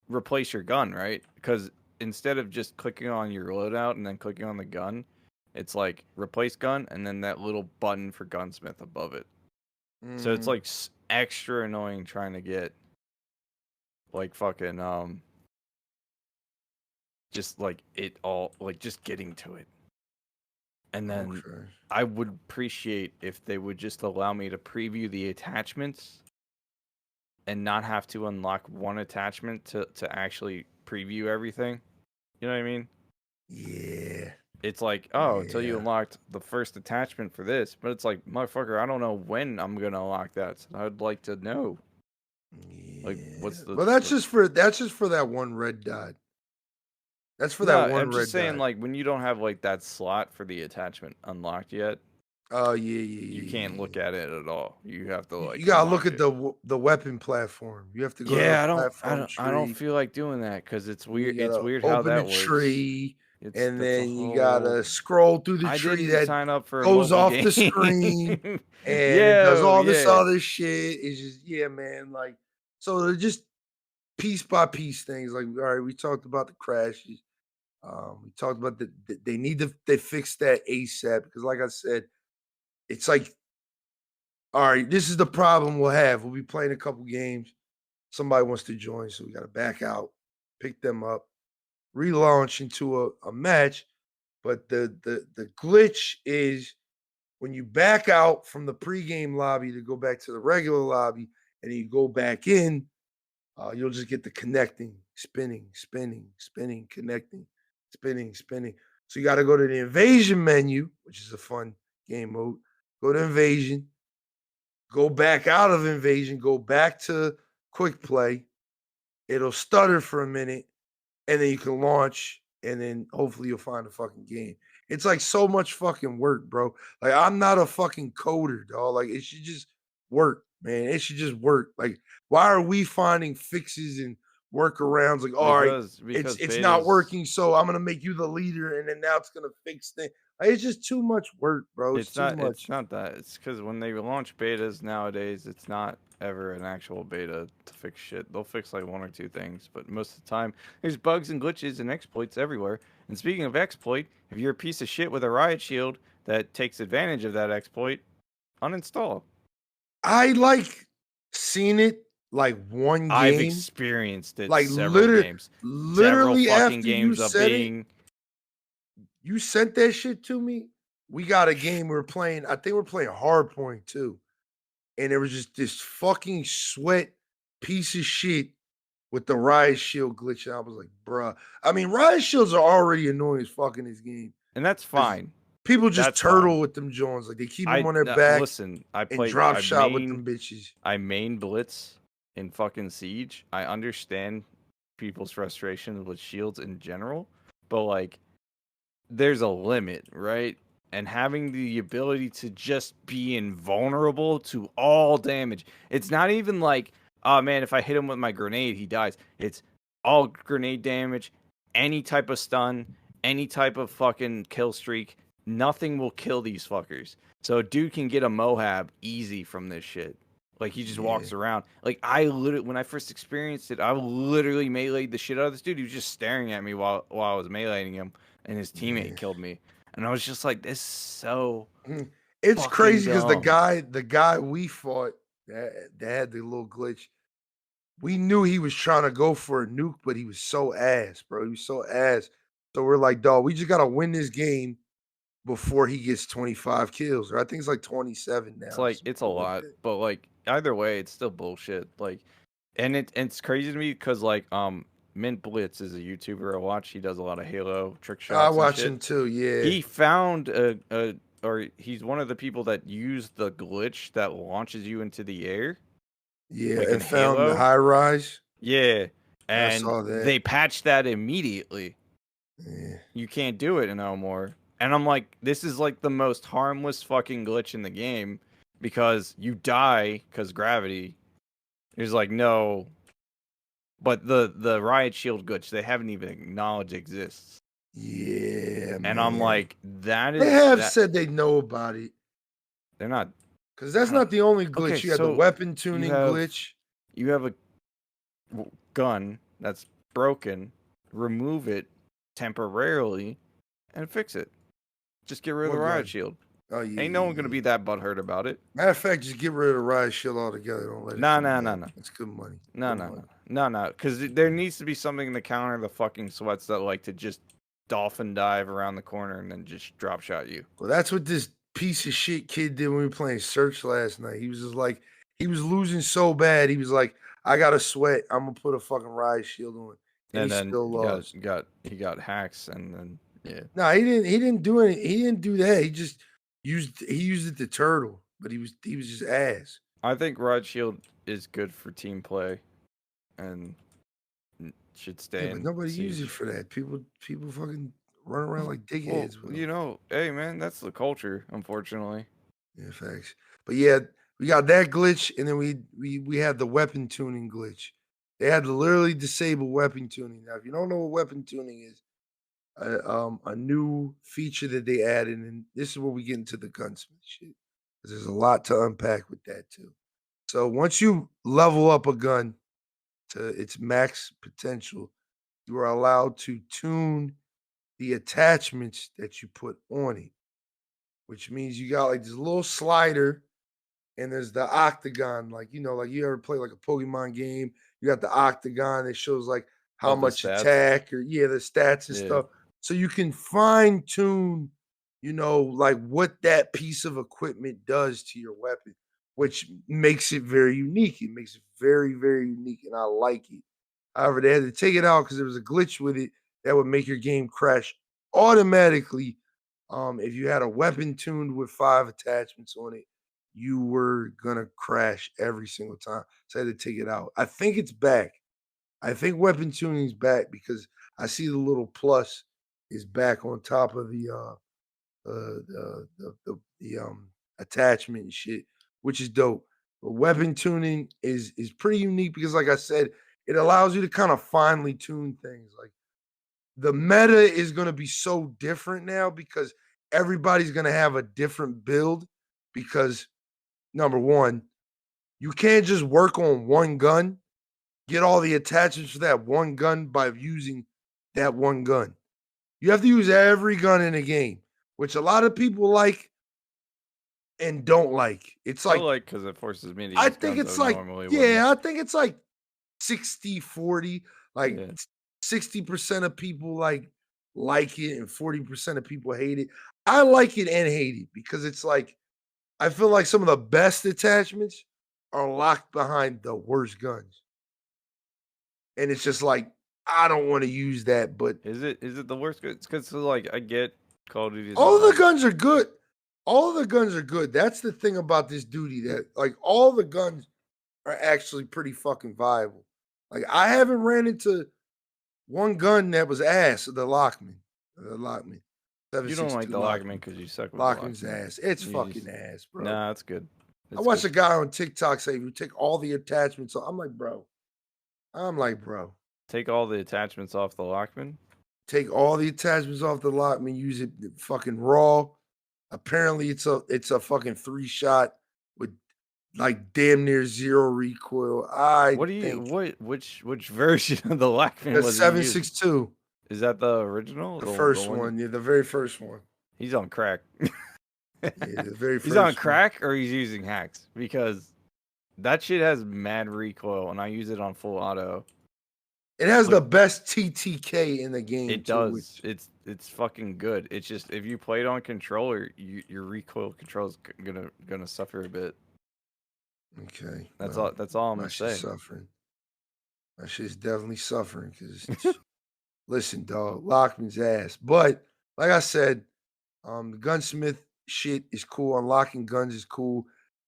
replace your gun, right? Because instead of just clicking on your loadout and then clicking on the gun, it's like replace gun and then that little button for gunsmith above it. So it's like extra annoying trying to get like fucking just like it all like just getting to it. And then okay. I would appreciate if they would just allow me to preview the attachments and not have to unlock one attachment to actually preview everything. You know what I mean? Yeah. It's like, oh, until you Yeah. unlocked the first attachment for this, but it's like, motherfucker, I don't know when I'm gonna unlock that. So I'd like to know. Like, what's Yeah. the, Well, that's just for that one red dot. That's for No, that one I'm just red saying, dot. like, when you don't have like that slot for the attachment unlocked yet, Oh yeah, yeah, you yeah, can't yeah, look yeah. at it at all. You have to You like gotta look unlock at it. the weapon platform. You have to go to the Yeah, platform I don't tree. feel like doing that because it's And weird. you It's gotta weird how open the that works. tree, It's and that's a then you gotta whole. scroll through the I tree didn't that sign up for a goes mobile off the game. screen, and it does Yo, all this yeah. other shit. It's just yeah, man. Like so, they're just piece by piece things. Like all right, we talked about the crashes. We talked about they need to they fix that ASAP because, like I said, it's like all right, this is the problem we'll have. We'll be playing a couple games. Somebody wants to join, so we got to back out, pick them up, relaunch into a match. But the glitch is when you back out from the pregame lobby to go back to the regular lobby, and you go back in, you'll just get the connecting, spinning, spinning, spinning, connecting, spinning, spinning. So you got to go to the invasion menu, which is a fun game mode. Go to invasion, go back out of invasion, go back to quick play. It'll stutter for a minute, and then you can launch, and then hopefully you'll find a fucking game. It's like so much fucking work, bro. Like I'm not a fucking coder, dog. Like it should just work, man. It should just work. Like why are we finding fixes and workarounds. Like, all right, because it's not betas, working, so I'm gonna make you the leader, and then now it's gonna fix things. Like, it's just too much work, bro. It's too it's much. not that. It's because when they launch betas nowadays, it's not ever an actual beta to fix shit. They'll fix like one or two things, but most of the time there's bugs and glitches and exploits everywhere. And speaking of exploit, if you're a piece of shit with a riot shield that takes advantage of that exploit, uninstall. I like seen it like one I've game, experienced it like several games. Several literally fucking after you games of said it, being. you sent that shit to me. We got a game we are playing. I think we're playing Hardpoint too. And there was just this fucking sweat piece of shit with the riot shield glitch. And I was like, bruh. I mean, riot shields are already annoying as fuck in this game. And that's 'Cause fine. people just That's fine. turtle with them Jones. Like they keep them on their back Listen, and drop shot with them bitches. I main Blitz in fucking Siege. I understand people's frustration with shields in general, but like there's a limit, right? And having the ability to just be invulnerable to all damage. It's not even like, oh man, if I hit him with my grenade, he dies. It's all grenade damage, any type of stun, any type of fucking kill streak. Nothing will kill these fuckers. So a dude can get a Mohab easy from this shit. Like he just walks around. Like I literally, when I first experienced it, I literally meleeed the shit out of this dude. He was just staring at me while I was meleeing him, and his teammate killed me. And I was just like, this is so. It's crazy because dumb. the guy we fought that had the little glitch. We knew he was trying to go for a nuke, but he was so ass, bro. He was so ass. So we're like, dog, we just gotta win this game before he gets 25 kills. Or I think it's like 27 now. It's like it's a lot, but like either way, it's still bullshit. Like, and it's crazy to me because like Mint Blitz is a YouTuber I watch. He does a lot of Halo trick shots. I watch him too. Yeah, He found or he's one of the people that used the glitch that launches you into the air. Yeah, like and in found Halo. the high rise. Yeah, I saw and that. they patched that immediately. Yeah. You can't do it no more. And I'm like, this is like the most harmless fucking glitch in the game because you die because gravity. It's like no, but the riot shield glitch they haven't even acknowledged exists. Yeah, And I'm like, that is. They have said they know about it. They're not. Because that's not the only glitch. Okay, you have the weapon tuning glitch. You have a gun that's broken. Remove it temporarily and fix it. Just get rid of the riot shield. Oh, yeah. Ain't no one gonna be that butthurt about it. Matter of fact, just get rid of the riot shield altogether. Don't let it. No. It's good money. No. Because there needs to be something to counter the fucking sweats that like to just dolphin dive around the corner and then just drop shot you. Well, that's what this piece of shit kid did when we were playing Search last night. He was just like, he was losing so bad. He was like, I got to sweat. I'm gonna put a fucking riot shield on. And he then still lost. He got hacks and then yeah. No, he didn't do any. He didn't do that. He just used it to turtle, but he was just ass. I think riot shield is good for team play, and should stay. Yeah, but nobody uses it for that. People fucking run around like dickheads. Well, you know, hey man, that's the culture, unfortunately. Yeah, facts. But yeah, we got that glitch, and then we had the weapon tuning glitch. They had to literally disable weapon tuning. Now, if you don't know what weapon tuning is, a new feature that they added, and this is where we get into the gunsmith shit. Because there's a lot to unpack with that too. So once you level up a gun to its max potential, you are allowed to tune the attachments that you put on it, which means you got like this little slider and there's the octagon. Like, like you ever play like a Pokemon game, you got the octagon that shows like how much attack or the stats and stuff. So you can fine tune, like what that piece of equipment does to your weapon, which makes it very unique. It makes it very, very unique, and I like it. However, they had to take it out because there was a glitch with it that would make your game crash automatically. If you had a weapon tuned with 5 attachments on it, you were gonna crash every single time. So I had to take it out. I think it's back. I think weapon tuning's back because I see the little plus is back on top of the attachment and shit, which is dope. But weapon tuning is pretty unique because, like I said, it allows you to kind of finely tune things. Like the meta is going to be so different now because everybody's going to have a different build because number one, you can't just work on one gun, get all the attachments for that one gun by using that one gun. You have to use every gun in the game, which a lot of people like and don't like. It's I like, like because it forces me to I use think guns it's I like, normally wouldn't. yeah, I think it's like 60-40. Like Yeah. 60% of people like it and 40% of people hate it. I like it and hate it because it's like I feel like some of the best attachments are locked behind the worst guns. And it's just like I don't want to use that, but Is it the worst? It's because like I get Call of Duty's all not of the like guns are good. All of the guns are good. That's the thing about this duty that like all the guns are actually pretty fucking viable. Like I haven't ran into one gun that was ass, the Lockman. The Lockman. you don't like 7.62 the Lockman Lockman. because you suck with the Lockman's Lockman. ass. It's You fucking just ass, bro. nah, it's good. I It's watched good. a guy on TikTok say, "You take all the attachments." I'm like, bro. Take all the attachments off the Lockman. Take all the attachments off the Lockman. Use it fucking raw. Apparently, it's a fucking 3-shot with like damn near zero recoil. I What do you think which version of the Lockman the was he using? 7.62, Is that the original? the The first one one, yeah, the very first one, he's on crack. yeah, the very He's on first one. crack or he's using hacks because that shit has mad recoil and I use it on full auto. It has Like, the best TTK in the game. it too, does. It's fucking good. It's just if you play it on controller, your recoil control is gonna suffer a bit. Okay, That's well, all. That's all I'm my gonna shit's say. suffering. My shit's definitely suffering because listen, dog, Lockman's ass. But like I said, the gunsmith shit is cool. Unlocking guns is cool.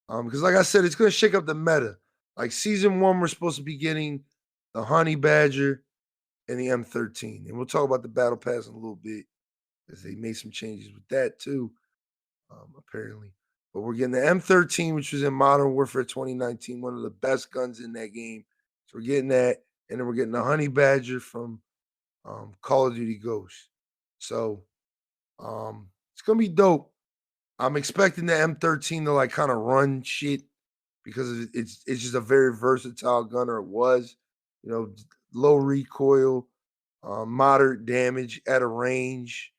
Because like I said, it's gonna shake up the meta. Like season one, we're supposed to be getting the Honey Badger and the M13. And we'll talk about the battle pass in a little bit because they made some changes with that too, apparently. But we're getting the M13, which was in Modern Warfare 2019, one of the best guns in that game. So we're getting that, and then we're getting the Honey Badger from Call of Duty Ghosts. So it's gonna be dope. I'm expecting the M13 to like kind of run shit because it's just a very versatile gun, or it was, you know, low recoil, moderate damage at a range.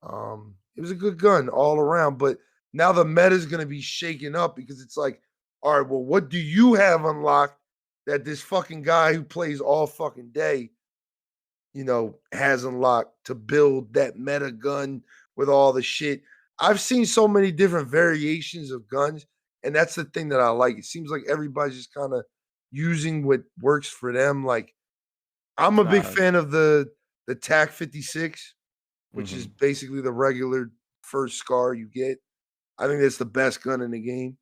It was a good gun all around, but now the meta is going to be shaken up because it's like, all right, well, what do you have unlocked that this fucking guy who plays all fucking day, has unlocked to build that meta gun with all the shit? I've seen so many different variations of guns, and that's the thing that I like. It seems like everybody's just kind of using what works for them. Like I'm a big Nah. fan of the TAC 56, which is Mm-hmm. basically the regular first scar you get. I think that's the best gun in the game.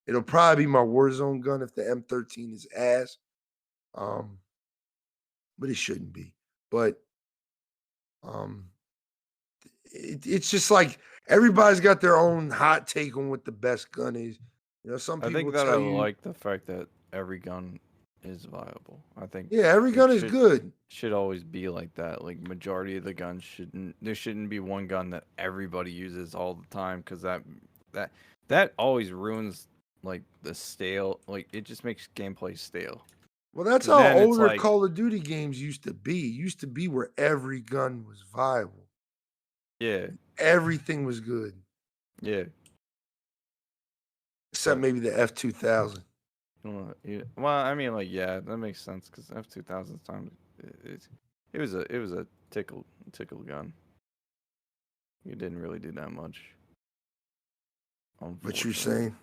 It'll probably be my Warzone gun if the M13 is ass. Um, but it shouldn't be. But um, it's just like everybody's got their own hot take on what the best gun is. Some I people think will that I tell you, like the fact that every gun is viable. I think yeah, every it gun is good. should always be like that. Like majority of the guns there shouldn't be one gun that everybody uses all the time because that that always ruins like the stale. Like it just makes gameplay stale. Well, that's 'Cause how then it's older like Call of Duty games used to be. It used to be where every gun was viable. yeah, Everything was good. yeah. Except But maybe the F2000. yeah, well, I mean, like yeah, that makes sense because F2000's time it was a tickle gun. It didn't really do that much. What you're Unfortunately. saying?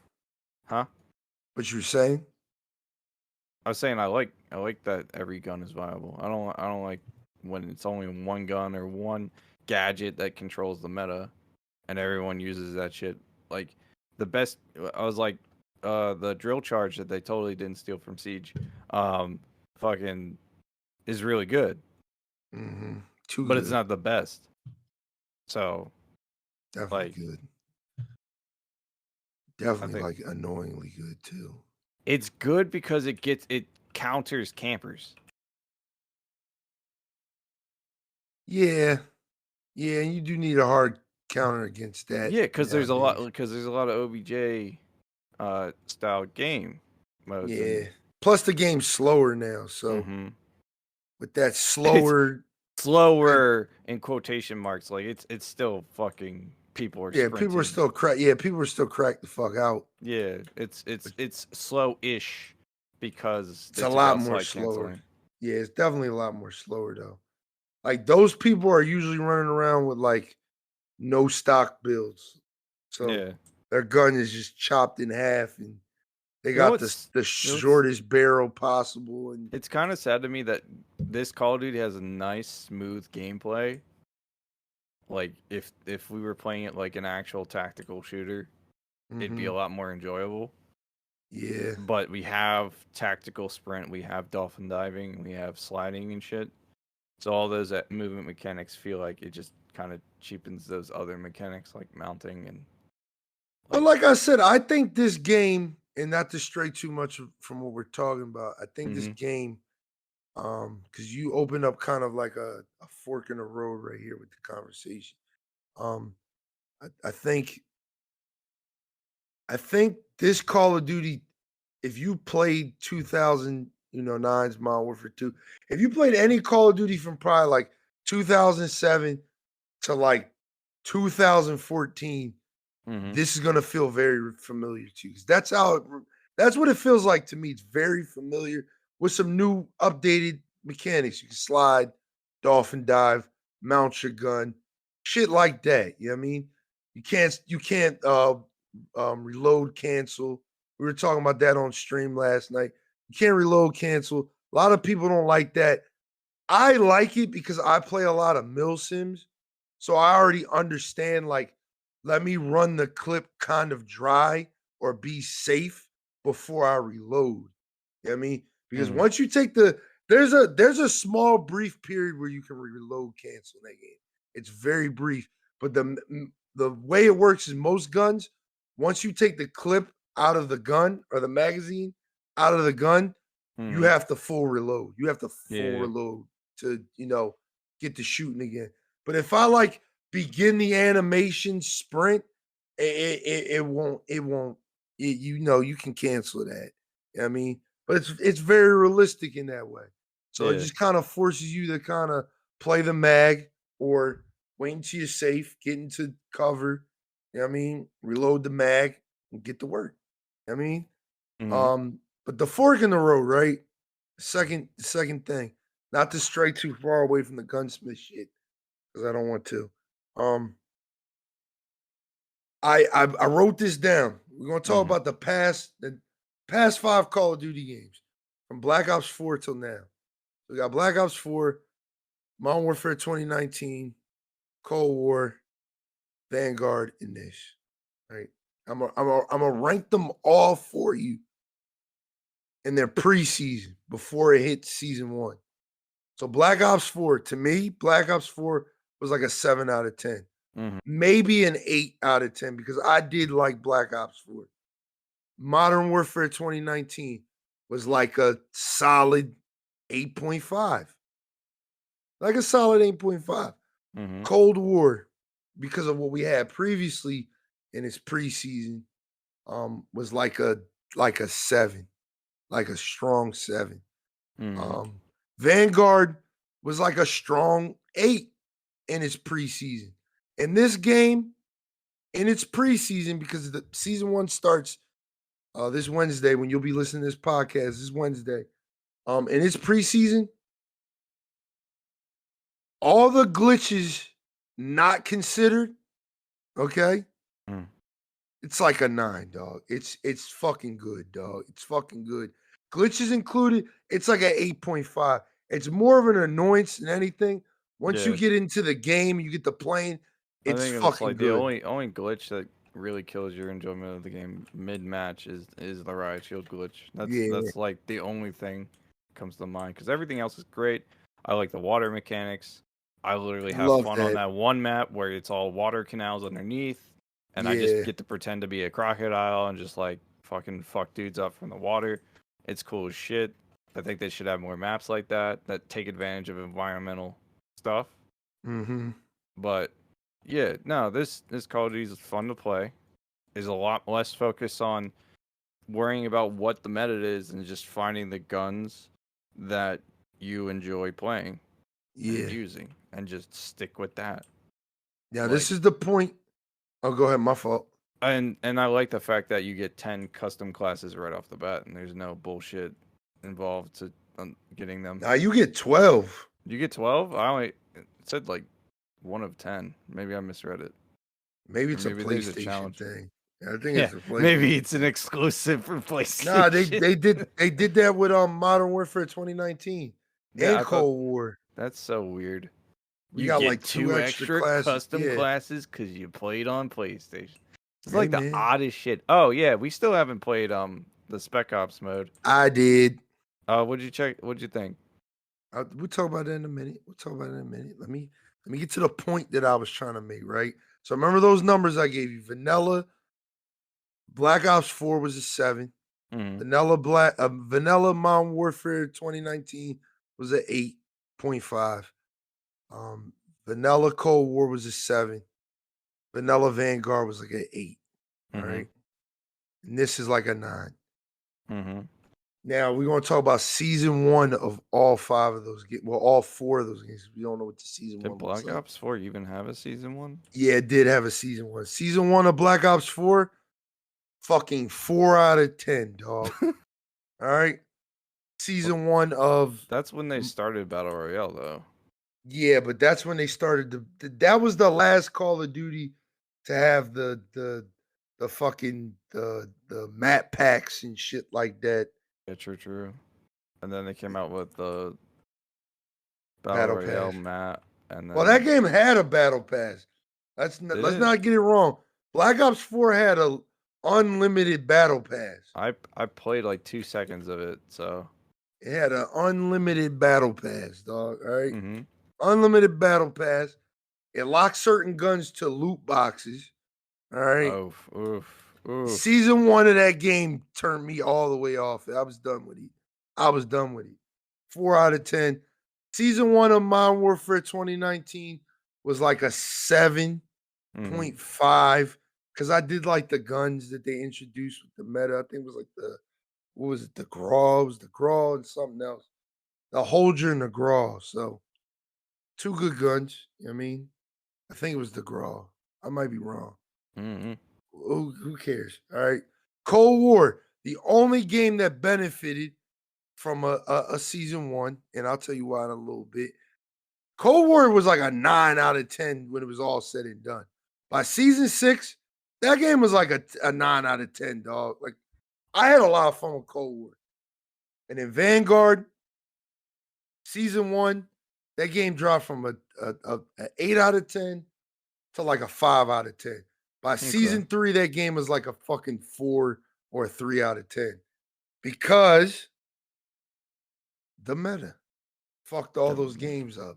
Huh? What you're saying? I was saying I like that every gun is viable. I don't like when it's only one gun or one gadget that controls the meta and everyone uses that shit. Like the best I was like the drill charge that they totally didn't steal from Siege fucking is really good, Mm-hmm. Too but it's good. not the best. So, Definitely like good. I Definitely think like annoyingly good too. it's good because it counters campers. Yeah, yeah, and you do need a hard counter against that Yeah, because there's a lot nowadays. of OBJ style game modes Yeah. and Plus the game's slower now, so mm-hmm. with that It's slower type, slower in quotation marks. Like it's still fucking people are yeah, people are sprinting. still crack. Yeah, people are still cracked the fuck out. Yeah, But it's slow-ish because it's they a took lot out more slide slower. canceling. Yeah, it's definitely a lot more slower though. Like those people are usually running around with like no stock builds, so Yeah. their gun is just chopped in half, and they You know got what's the you know what's shortest barrel possible. And it's kind of sad to me that this Call of Duty has a nice smooth gameplay. Like if we were playing it like an actual tactical shooter, it'd be a lot more enjoyable. yeah, But we have tactical sprint, we have dolphin diving, we have sliding and shit. So all those movement mechanics feel like it just kind of cheapens those other mechanics like mounting and but like. like I said, I think this game, and not to stray too much from what we're talking about, I think this Mm-hmm. game, because you open up kind of like a fork in the road right here with the conversation. Um, I think this Call of Duty, if you played 2009's Modern Warfare 2, if you played any Call of Duty from probably like 2007 to like 2014, Mm-hmm. this is gonna feel very familiar to you. 'Cause that's what it feels like to me. It's very familiar with some new updated mechanics. You can slide, dolphin dive, mount your gun, shit like that. You know what I mean? You can't reload cancel. We were talking about that on stream last night. You can't reload cancel. A lot of people don't like that. I like it because I play a lot of mill sims. So I already understand, like, let me run the clip kind of dry or be safe before I reload. You know what I mean? Because Mm-hmm. once you take there's a small brief period where you can reload cancel in that game. It's very brief. But the way it works is most guns, once you take the clip out of the gun or the magazine out of the gun, you Mm-hmm. have to full reload. You have to full Yeah. reload to, get to shooting again. But if I like begin the animation sprint, it won't you can cancel that. You know what I mean? But it's very realistic in that way. So it Yeah. just kind of forces you to kind of play the mag or wait until you're safe, get into cover. You know what I mean? Reload the mag and get to work. You know what I mean? Mm-hmm. But the fork in the road, right? The second thing, not to stray too far away from the gunsmith shit, because I don't want to. Um, I wrote this down. We're gonna talk Mm-hmm. about the past 5 Call of Duty games from Black Ops 4 till now. We got Black Ops 4, Modern Warfare 2019, Cold War, Vanguard, and this. Right? I'm gonna rank them all for you in their preseason before it hit season one. So Black Ops 4, to me, Black Ops 4 was like a 7 out of 10. Mm-hmm. Maybe an 8 out of 10 because I did like Black Ops 4. Modern Warfare 2019 was like a solid 8.5. Like a solid 8.5. Mm-hmm. Cold War, because of what we had previously in its preseason, was like a 7, like a strong 7. Mm-hmm. Um, Vanguard was like a strong 8 in its preseason. In this game, in its preseason, because the season one starts this Wednesday when you'll be listening to this podcast, this Wednesday. In its preseason, all the glitches not considered, okay, Mm-hmm. it's like a 9, dog. It's fucking good, dog. It's fucking good. Glitches included, it's like an 8.5. It's more of an annoyance than anything. Once you Yeah. get into the game, you get to playing, I it's think it's fucking like the good. only glitch that really kills your enjoyment of the game mid match is the riot shield glitch. Yeah, That's like the only thing that comes to mind because everything else is great. I like the water mechanics. I literally have love fun on that. that one map where it's all water canals underneath, and I just Yeah, get to pretend to be a crocodile and just like fucking fuck dudes up from the water. It's cool as shit. I think they should have more maps like that that take advantage of environmental stuff. Mm-hmm. But yeah, no, this Call of Duty is fun to play. Is a lot less focus on worrying about what the meta is and just finding the guns that you enjoy playing and Yeah. using and just stick with that. Now Like this is the point. Oh, go ahead. My fault. and I like the fact that you get 10 custom classes right off the bat and there's no bullshit involved to getting them. Now you get 12. You get 12? I only it said like 1 of 10. Maybe I misread it. Maybe Or it's a maybe there's a PlayStation challenge. thing. I think Yeah, it's a PlayStation. maybe it's an thing. exclusive for Nah, PlayStation. they did that with Modern Warfare 2019 Yeah, and I thought Cold War. that's so weird. We You got get like 2 2 extra extra classes. custom Yeah. classes because you played on PlayStation. It's Hey like the man. oddest shit. Oh yeah, we still haven't played the Spec Ops mode. I did. What'd you check? What'd you think? We'll talk about that in a minute. Let me get to the point that I was trying to make, right? So remember those numbers I gave you. Vanilla Black Ops 4 was a 7. Mm-hmm. Vanilla Modern Warfare 2019 was a 8.5. Um, Vanilla Cold War was a 7. Vanilla Vanguard was like an 8. All Mm-hmm. right. And this is like a 9. Mm-hmm. Now we're gonna talk about season 1 of all 5 of those games. Well, all 4 of those games. We don't know what the season Did 1 looks Black like. Ops 4 even have a season 1? Yeah, it did have a season 1. Season 1 of Black Ops 4, fucking 4 out of 10, dog. All right. Season 1 of That's when they started Battle Royale, though. yeah, but that's when they started that was the last Call of Duty to have the fucking the map packs and shit like that. Yeah, true. And then they came out with the Battle Battle Royale Pass. map, and Well, that then game had a battle pass. did Let's it? not get it wrong. Black Ops 4 had a unlimited battle pass. I played like 2 seconds of it, so. It had an unlimited battle pass, dog. All right. Mm-hmm. Unlimited battle pass. It locks certain guns to loot boxes. All right. Oof. Season 1 of that game turned me all the way off. I was done with it. 4 out of 10. Season 1 of Modern Warfare 2019 was like a 7.5 because I did like the guns that they introduced with the meta. I think it was like what was it? The Graw. It was the Graw and something else. The Holger and the Graw. So 2 good guns. You know what I mean? I think it was the Graw. I might be wrong. Mm-hmm. Who cares? All right. Cold War, the only game that benefited from a season 1, and I'll tell you why in a little bit. Cold War was like a 9 out of 10 when it was all said and done. By season 6, that game was like a 9 out of 10, dog. Like, I had a lot of fun with Cold War. And in Vanguard, season 1, that game dropped from a 8 out of 10 to like a 5 out of 10. By season 3, that game was like a fucking 4 or a 3 out of 10 because the meta fucked all those games up.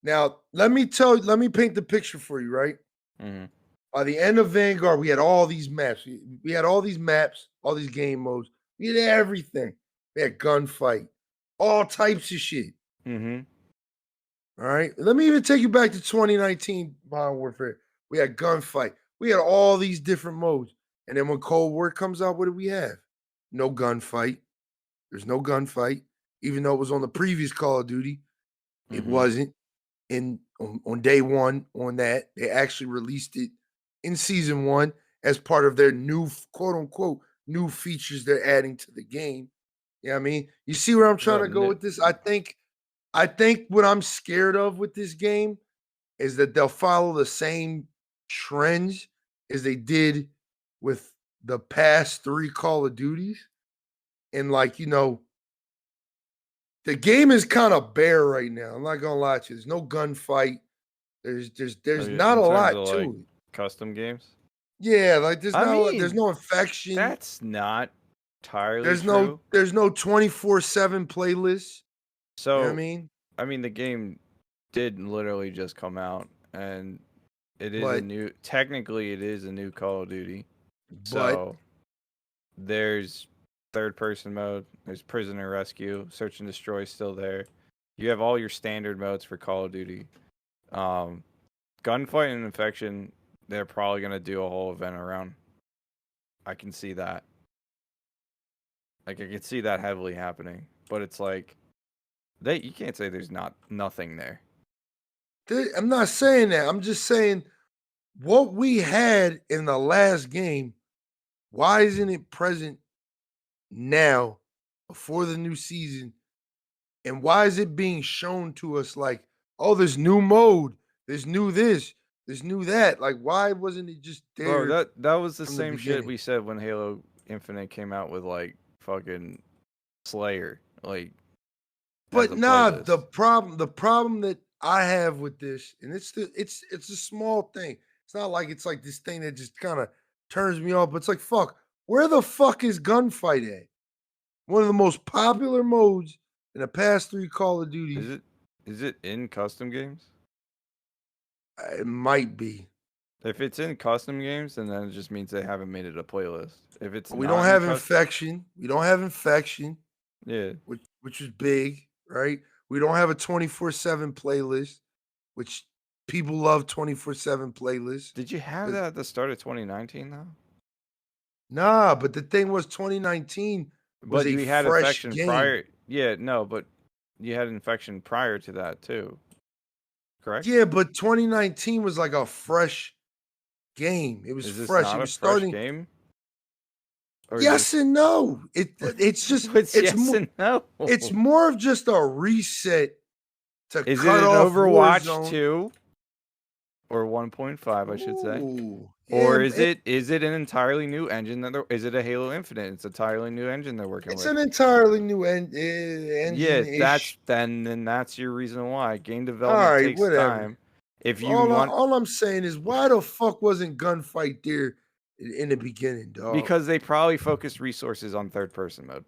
Now, let me paint the picture for you, right? Mm-hmm. By the end of Vanguard, we had all these maps. We had all these maps, all these game modes. We had everything. We had gunfight, all types of shit. Mm-hmm. All right. Let me even take you back to 2019 Modern Warfare. We had gunfight. We had all these different modes. And then when Cold War comes out, what do we have? No gunfight. There's no gunfight. Even though it was on the previous Call of Duty, it wasn't. On day 1 on that, they actually released it in season 1 as part of their new quote unquote new features they're adding to the game. You know what I mean? You see where I'm trying to go with this? I think what I'm scared of with this game is that they'll follow the same trends as they did with the past 3 Call of Duties. And like, the game is kind of bare right now. I'm not gonna lie to you. There's no gunfight. There's not a lot to it. Custom games? Yeah, like there's no infection. That's not entirely true. There's no 24/7 playlist. So You know what I mean? I mean the game did literally just come out and it is technically it is a new Call of Duty. So there's third person mode, there's prisoner rescue, search and destroy still there. You have all your standard modes for Call of Duty. Gunfight and Infection, they're probably gonna do a whole event around. I can see that. Like I can see that heavily happening. But it's like you can't say there's nothing there. I'm not saying that. I'm just saying what we had in the last game. Why isn't it present now, before the new season? And why is it being shown to us like, oh, there's new mode, there's new this, there's new that? Like, why wasn't it just Bro, there that was the from the same shit beginning? we said when Halo Infinite came out with like fucking Slayer. Like as But a nah, playlist. the problem that I have with this, and it's a small thing. It's not like it's like this thing that just kind of turns me off. But it's like, fuck, where the fuck is gunfight at? One of the most popular modes in the past 3 Call of Duties. Is it in custom games? It might be. If it's in custom games, then that just means they haven't made it a playlist. If it's We don't not in have custom, infection. We don't have infection, yeah. which was big, right? We don't have a 24/7 playlist, which people love 24/7 playlists. Did you have that at the start of 2019 though? Nah, but the thing was 2019 was But a you had fresh infection game. prior. Yeah, no, but you had infection prior to that too. Correct? Yeah, but 2019 was like a fresh game. It was Is this fresh. It not a was fresh starting. game? Or is Yes this and no. It's just what's yes and no? it's more of just a reset to Is it cut an off Overwatch Warzone. 2 or 1.5, I should say? Ooh, Or yeah, is it an entirely new engine is it a Halo Infinite? It's an entirely new engine they're working it's with. an entirely new Yeah, engine-ish. then that's your reason why. Game All development right, takes whatever. time. If you want All I'm saying is, why the fuck wasn't gunfight there in the beginning, dog? because they probably focused resources on third person mode.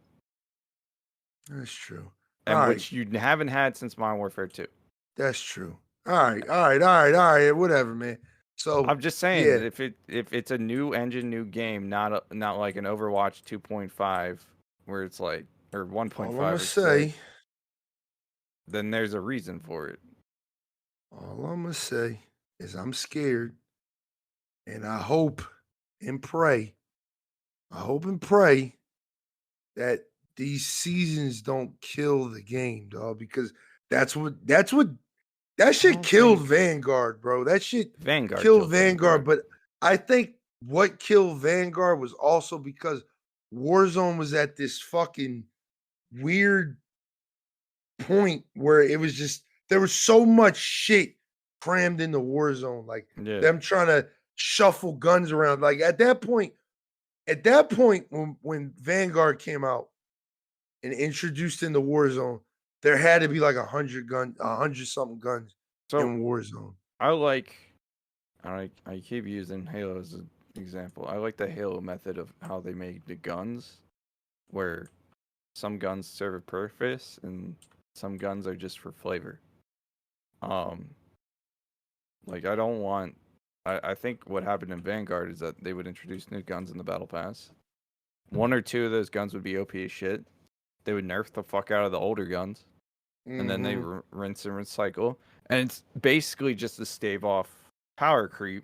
That's true. All And right, which you haven't had since Modern Warfare 2. that's true. All right. Whatever, man. So I'm just saying yeah, that if it's a new engine, new game, not like an Overwatch 2.5 where it's like or all 1.5 I'm gonna I should say, say, then there's a reason for it. is I'm scared, and I hope and pray. I hope and pray that these seasons don't kill the game, dog, because that's what that I shit don't killed think Vanguard, bro. That shit Vanguard killed killed Vanguard. Vanguard. But I think what killed Vanguard was also because Warzone was at this fucking weird point where it was just there was so much shit crammed into Warzone, like Yeah. them trying to shuffle guns around. Like at that point when Vanguard came out and introduced into Warzone, there had to be like 100 something guns So in Warzone. I keep using Halo as an example. I like the Halo method of how they make the guns, where some guns serve a purpose and some guns are just for flavor. Um, like I don't want. I think what happened in Vanguard is that they would introduce new guns in the battle pass. One or two of those guns would be OP as shit. They would nerf the fuck out of the older guns, and then they Mhm. rinse and recycle. And it's basically just to stave off power creep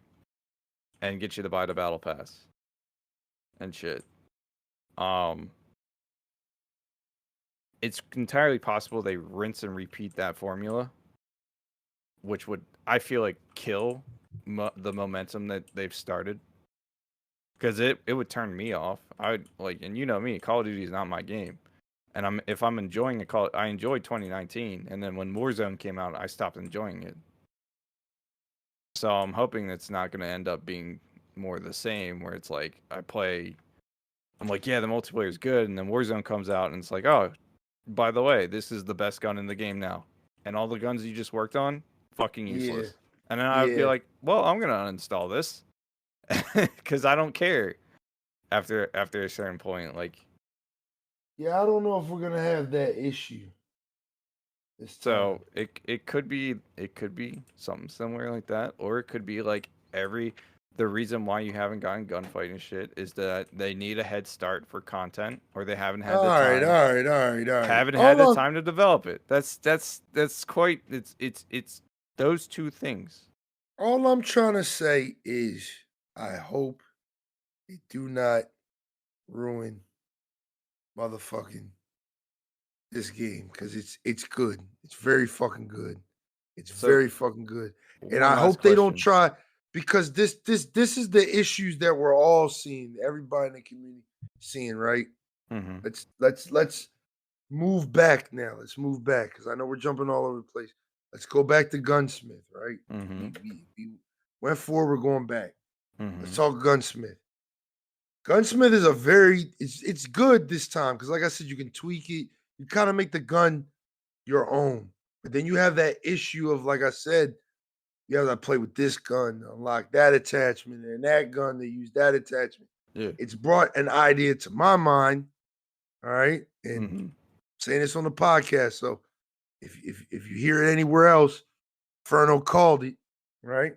and get you to buy the battle pass and shit. Um, it's entirely possible they rinse and repeat that formula, which would I feel like kill the momentum that they've started. Because it would turn me off. I would like, and you know me, Call of Duty is not my game. And if I'm enjoying a call, I enjoyed 2019, and then when Warzone came out, I stopped enjoying it. So I'm hoping it's not going to end up being more the same, where it's like I'm like, yeah, the multiplayer is good, and then Warzone comes out, and it's like, oh, by the way, this is the best gun in the game now, and all the guns you just worked on, fucking Yeah. useless. And then I would be Yeah. like, well, I'm gonna uninstall this because I don't care after a certain point. Like, Yeah, I don't know if we're gonna have that issue this time. so it could be something similar like that, or it could be like the reason why you haven't gotten gunfight and shit is that they need a head start for content, or they haven't had All the right, time all right, all right, all right. haven't had All the I'm time to develop it. That's quite it's Those two things. All I'm trying to say is I hope they do not ruin motherfucking this game because it's good. It's very fucking good. It's So very fucking good. And one I last hope they don't question. try because this is the issues that we're all seeing, everybody in the community seeing, right? Mm-hmm. Let's move back now. Let's move back because I know we're jumping all over the place. Let's go back to Gunsmith, right? Mm-hmm. We went forward, we're going back. Let's Mm-hmm. talk Gunsmith. Gunsmith is it's good this time because like I said, you can tweak it. You kind of make the gun your own. But then you have that issue of, like I said, you have to play with this gun, unlock that attachment, and that gun to use that attachment. Yeah. It's brought an idea to my mind. All right. And Mm-hmm. saying this on the podcast. So if you hear it anywhere else, Ferno called it, right?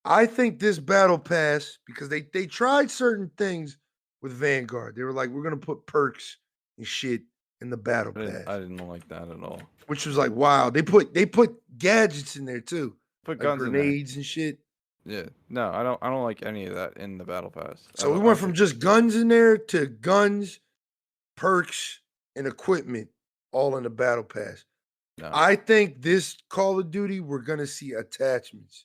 I think this battle pass, because they tried certain things with Vanguard. They were like, we're gonna put perks and shit in the battle pass. I didn't like that at all. Which was like, wow. They put gadgets in there too. Put Like guns in there. grenades and shit. Yeah. No, I don't like any of that in the battle pass. So we went from just guns in there to guns, perks, and equipment all in the battle pass. No. I think this Call of Duty, we're gonna see attachments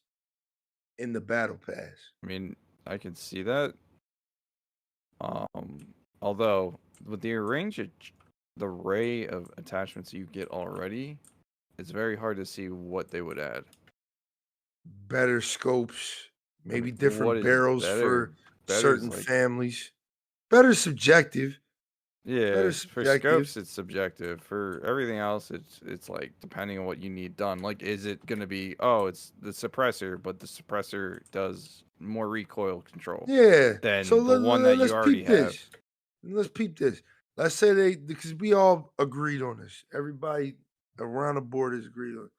in the battle pass. I mean, I can see that. Although with the the array of attachments you get already, it's very hard to see what they would add. Better scopes, maybe what different is barrels better? for Better's certain like- families. Better subjective. Yeah, Better for subjective. scopes it's subjective. For everything else, it's like depending on what you need done. Like, is it gonna be it's the suppressor, but the suppressor does more recoil control Yeah. than So the one that you already peep have. this. Let's peep this. Let's say because we all agreed on this. Everybody around the board has agreed on it.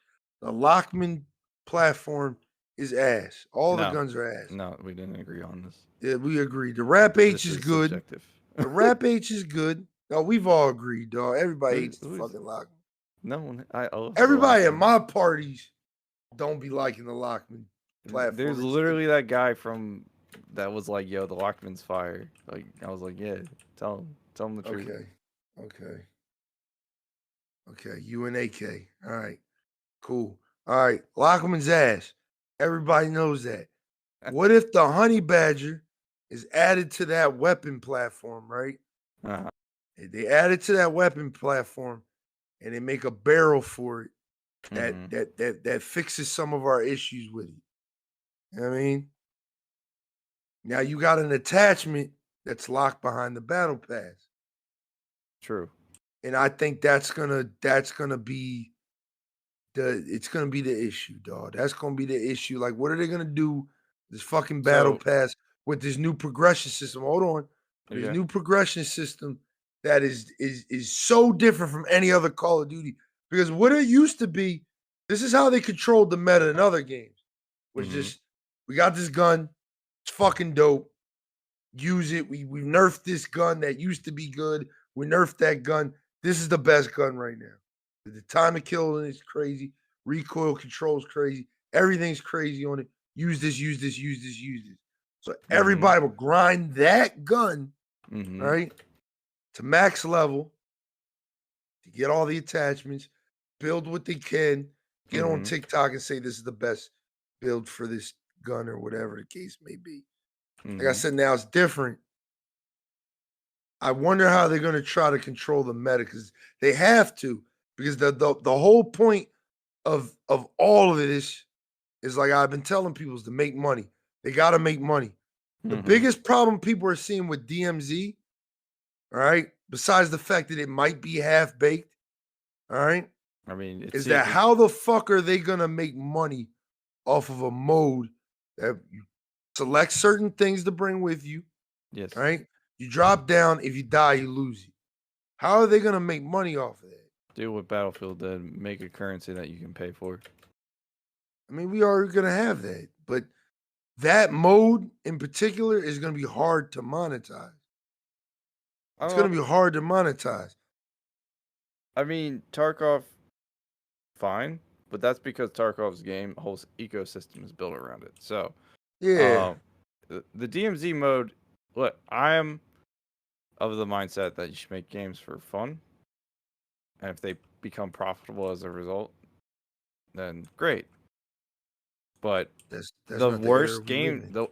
The Lockman platform is ass. All the No. guns are ass. No, we didn't agree on this. Yeah, we agreed. The Rap H This is good. subjective. The Rap H is good. No, we've all agreed, dog. Everybody hates the Who's- fucking Lockman. No one. I love the Everybody at Lockman. my parties don't be liking the Lockman platform. There's It's- literally that guy from that was like, "Yo, the Lockman's fire." Like, I was like, "Yeah, tell him the truth." Okay. UNAK. All right. Cool. All right. Lockman's ass. Everybody knows that. What if the Honey Badger is added to that weapon platform, right? Uh-huh. They add it to that weapon platform and they make a barrel for it that fixes some of our issues with it. You know what I mean? Now you got an attachment that's locked behind the battle pass. True. And I think that's gonna be the issue, dog. That's gonna be the issue. Like, what are they gonna do? This fucking battle pass with this new progression system. Hold on. This new progression system that is so different from any other Call of Duty. Because what it used to be, this is how they controlled the meta in other games. Was just, we got this gun, it's fucking dope. Use it. We nerfed this gun that used to be good. We nerfed that gun. This is the best gun right now. The time of killing is crazy. Recoil control is crazy. Everything's crazy on it. Use this. So everybody will grind that gun, right, to max level to get all the attachments, build what they can, get on TikTok and say this is the best build for this gun or whatever the case may be. Like I said, now it's different. I wonder how they're going to try to control the meta because they have to. Because the whole point of all of this is, like I've been telling people, is to make money. They got to make money. The biggest problem people are seeing with DMZ, all right, besides the fact that it might be half baked, all right, I mean, is that how the fuck are they gonna make money off of a mode that you select certain things to bring with you? Yes. Right? You drop down. If you die, you lose it. How are they gonna make money off of that? Do what Battlefield did, make a currency that you can pay for. I mean, we are gonna have that, but that mode in particular is gonna be hard to monetize. It's gonna be hard to monetize. I mean, Tarkov, fine, but that's because Tarkov's game whole ecosystem is built around it. So, Yeah, um, the DMZ mode. Look, I am of the mindset that you should make games for fun, and if they become profitable as a result, then great. But that's the not the era worst we live game, in. the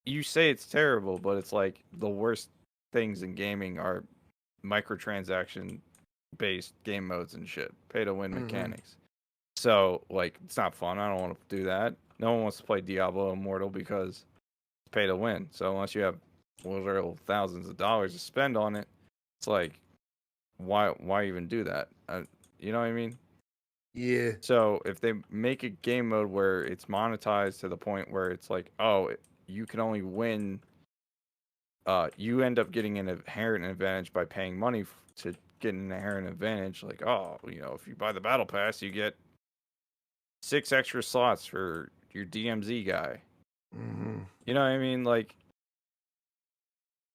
you say it's terrible, but it's like the worst things in gaming are microtransaction based game modes and shit, pay to win Hmm. mechanics. So like it's not fun. I don't want to do that. No one wants to play Diablo Immortal because it's pay to win. So unless you have literal thousands of dollars to spend on it, it's like why even do that? You know what I mean? Yeah, So if they make a game mode where it's monetized to the point where it's like, oh, you can only win, you end up getting an inherent advantage by paying money to get an inherent advantage. Like, oh, if you buy the battle pass, you get 6 extra slots for your DMZ guy. hmm, You know what I mean? Like,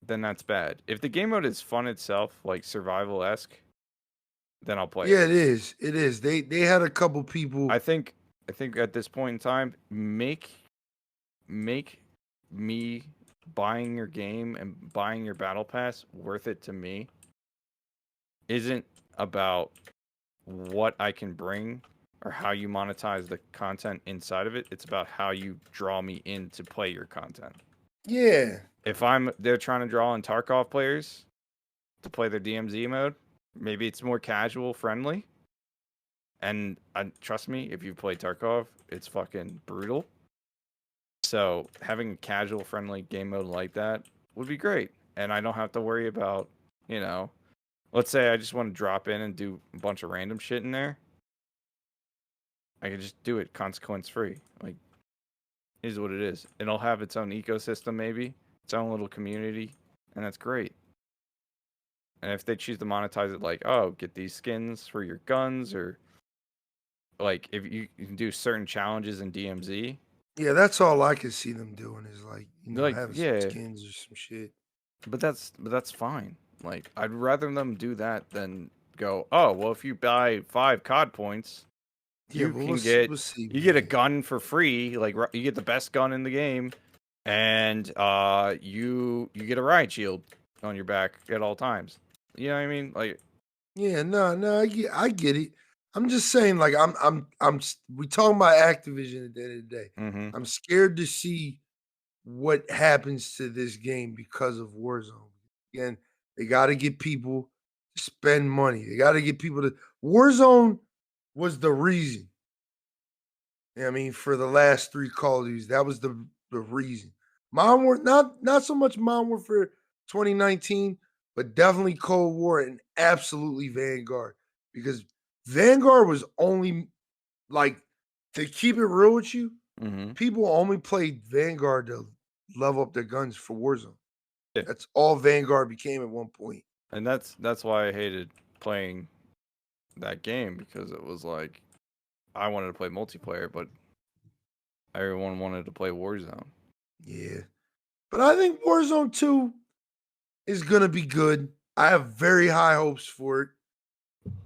then that's bad. If the game mode is fun itself, like survival esque, then I'll play yeah. it. It is. It is. They had a couple people. I think I think at this point in time, make me buying your game and buying your battle pass worth it to me isn't about what I can bring or how you monetize the content inside of it. It's about how you draw me in to play your content. Yeah, If they're trying to draw in Tarkov players to play their DMZ mode, maybe it's more casual friendly. And trust me, if you've played Tarkov, it's fucking brutal. So having a casual friendly game mode like that would be great. And I don't have to worry about, you know, let's say I just want to drop in and do a bunch of random shit in there. I can just do it consequence free. Like, is what it is. It'll have its own ecosystem, maybe its own little community, and that's great. And if they choose to monetize it, like, oh, get these skins for your guns, or like if you can do certain challenges in DMZ, yeah. That's all I can see them doing is like like, having some yeah, skins or some shit. but that's fine. Like, I'd rather them do that than go, oh, well, if you buy 5 COD points, Yeah, you but can get we'll see, you get a man. gun for free. Like, you get the best gun in the game, and you get a riot shield on your back at all times. You know what I mean? Like, Yeah, no, no, I get it. I'm just saying, like, we talking about Activision at the end of the day. mm-hmm. I'm scared to see what happens to this game because of Warzone. Again, they got to get people to spend money. They got to get people to. Warzone was the reason. You know what I mean, for the last 3 Call of Duties, that was the reason. Modern War, not so much Modern Warfare 2019, but definitely Cold War and absolutely Vanguard. Because Vanguard was only like, to keep it real with you, Mm-hmm. people only played Vanguard to level up their guns for Warzone. Yeah. That's all Vanguard became at one point. And that's why I hated playing that game, because it was like I wanted to play multiplayer, but everyone wanted to play Warzone. Yeah. But I think Warzone 2 is gonna be good. I have very high hopes for it.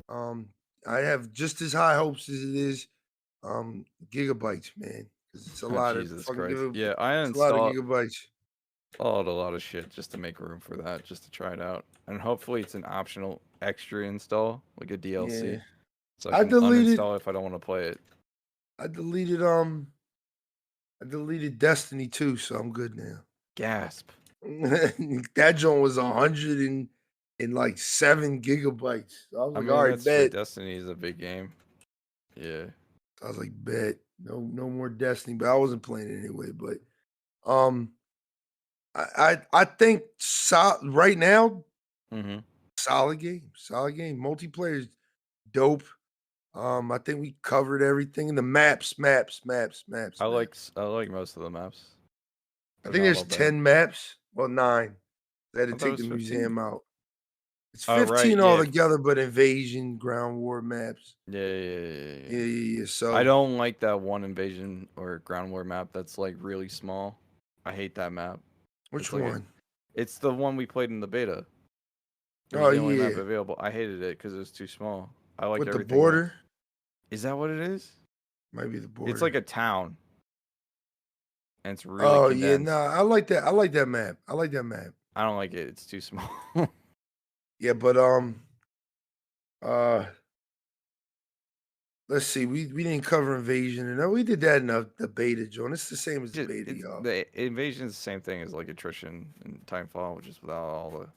Um, I have just as high hopes as it is gigabytes, man. Because it's a lot of Jesus fucking Christ. Yeah, I it's a lot of installed gigabytes. a lot of shit just to make room for that, just to try it out. And hopefully it's an optional extra install, like a Yeah. DLC. So I I can deleted uninstall it if I don't want to play it. I deleted um I deleted Destiny too, so I'm good now. Gasp. That joint was 107 gigabytes. So I was I like, all mean, right, that's true. bet. Destiny is a big game. Yeah. I was like, bet. No more Destiny, but I wasn't playing it anyway. But um I think right now, Mm-hmm. solid game. Solid game. Multiplayer's dope. I think we covered everything. And the maps. I like most of the maps. I They're think not there's all bad. 10 maps. Well, 9. They had to I thought it take the was 15. museum out. It's Oh, right. 15 Yeah. altogether, but invasion, ground war maps. Yeah. Yeah. I So don't like that one invasion or ground war map that's like really small. I hate that map. which It's like one? it's the one we played in the beta. It was Oh the only map yeah. available. I hated it because it was too small. I like With the everything else. border. Is that what it is? Might be the border. It's like a town. And it's really Oh condensed. yeah, I like that. I like that map. I like that map. I don't like it. It's too small. Yeah, but let's see. We didn't cover invasion, and we did that in the beta, John. It's the same as the beta, y'all. The invasion is the same thing as like attrition and Titanfall, which is without all the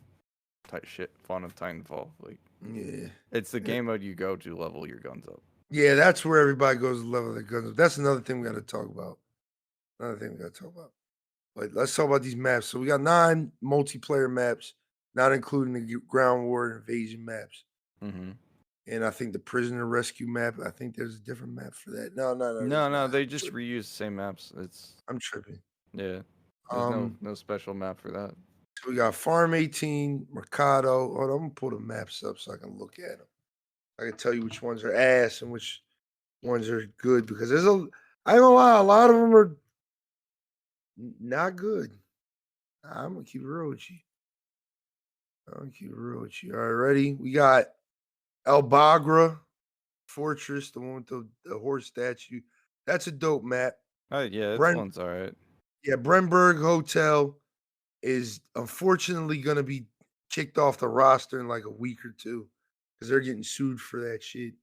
shit fun of Titanfall. Like, yeah, it's the game mode you go to level your guns up. Yeah, that's where everybody goes to level their guns up. That's another thing we got to talk about. But let's talk about these maps. So we got 9 multiplayer maps, not including the ground war and invasion maps. Mm-hmm. And I think the prisoner rescue map. I think there's a different map for that. No. They just reuse the same maps. I'm tripping. Yeah. There's no special map for that. So we got Farm 18, Mercado. Hold on, I'm gonna pull the maps up so I can look at them. I can tell you which ones are ass and which ones are good because I ain't gonna lie, a lot of them are not good. I'm gonna keep it real with you. All right, ready? We got El Bagra Fortress, the one with the horse statue. That's a dope map. Yeah, that one's all right. Yeah, Brenberg Hotel is unfortunately going to be kicked off the roster in like a week or two because they're getting sued for that shit.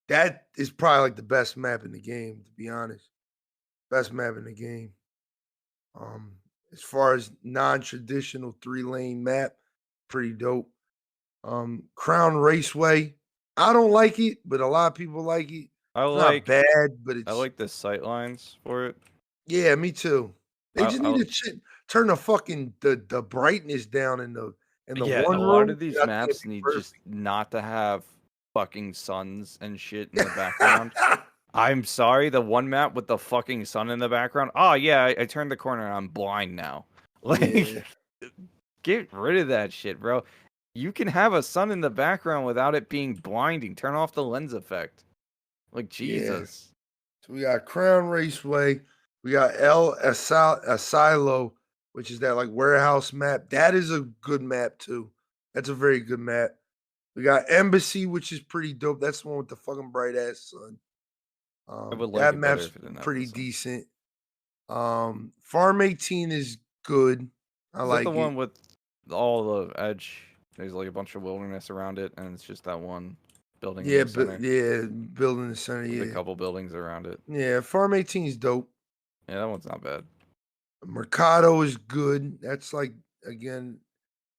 That is probably like the best map in the game, to be honest. Best map in the game. As far as non-traditional 3-lane map, pretty dope. Crown Raceway, I don't like it, but a lot of people like it. It's not bad, but I like the sight lines for it. Yeah, me too. They just need to turn the fucking the brightness down in the one room. A lot of these maps need just not to have fucking suns and shit in the background. I'm sorry, the one map with the fucking sun in the background. Oh yeah, I turned the corner and I'm blind now. Like, get rid of that shit, bro. You can have a sun in the background without it being blinding. Turn off the lens effect. Like, Jesus. Yeah. So we got Crown Raceway. We got El Asilo, which is that like warehouse map. That is a good map too. That's a very good map. We got Embassy, which is pretty dope. That's the one with the fucking bright ass sun. That map's pretty decent. Farm 18 is good. I like it. The one with all the edge. There's like a bunch of wilderness around it, and it's just that one building. Yeah, building the center. With a couple buildings around it. Yeah, Farm 18 is dope. Yeah, that one's not bad. Mercado is good. That's like, again,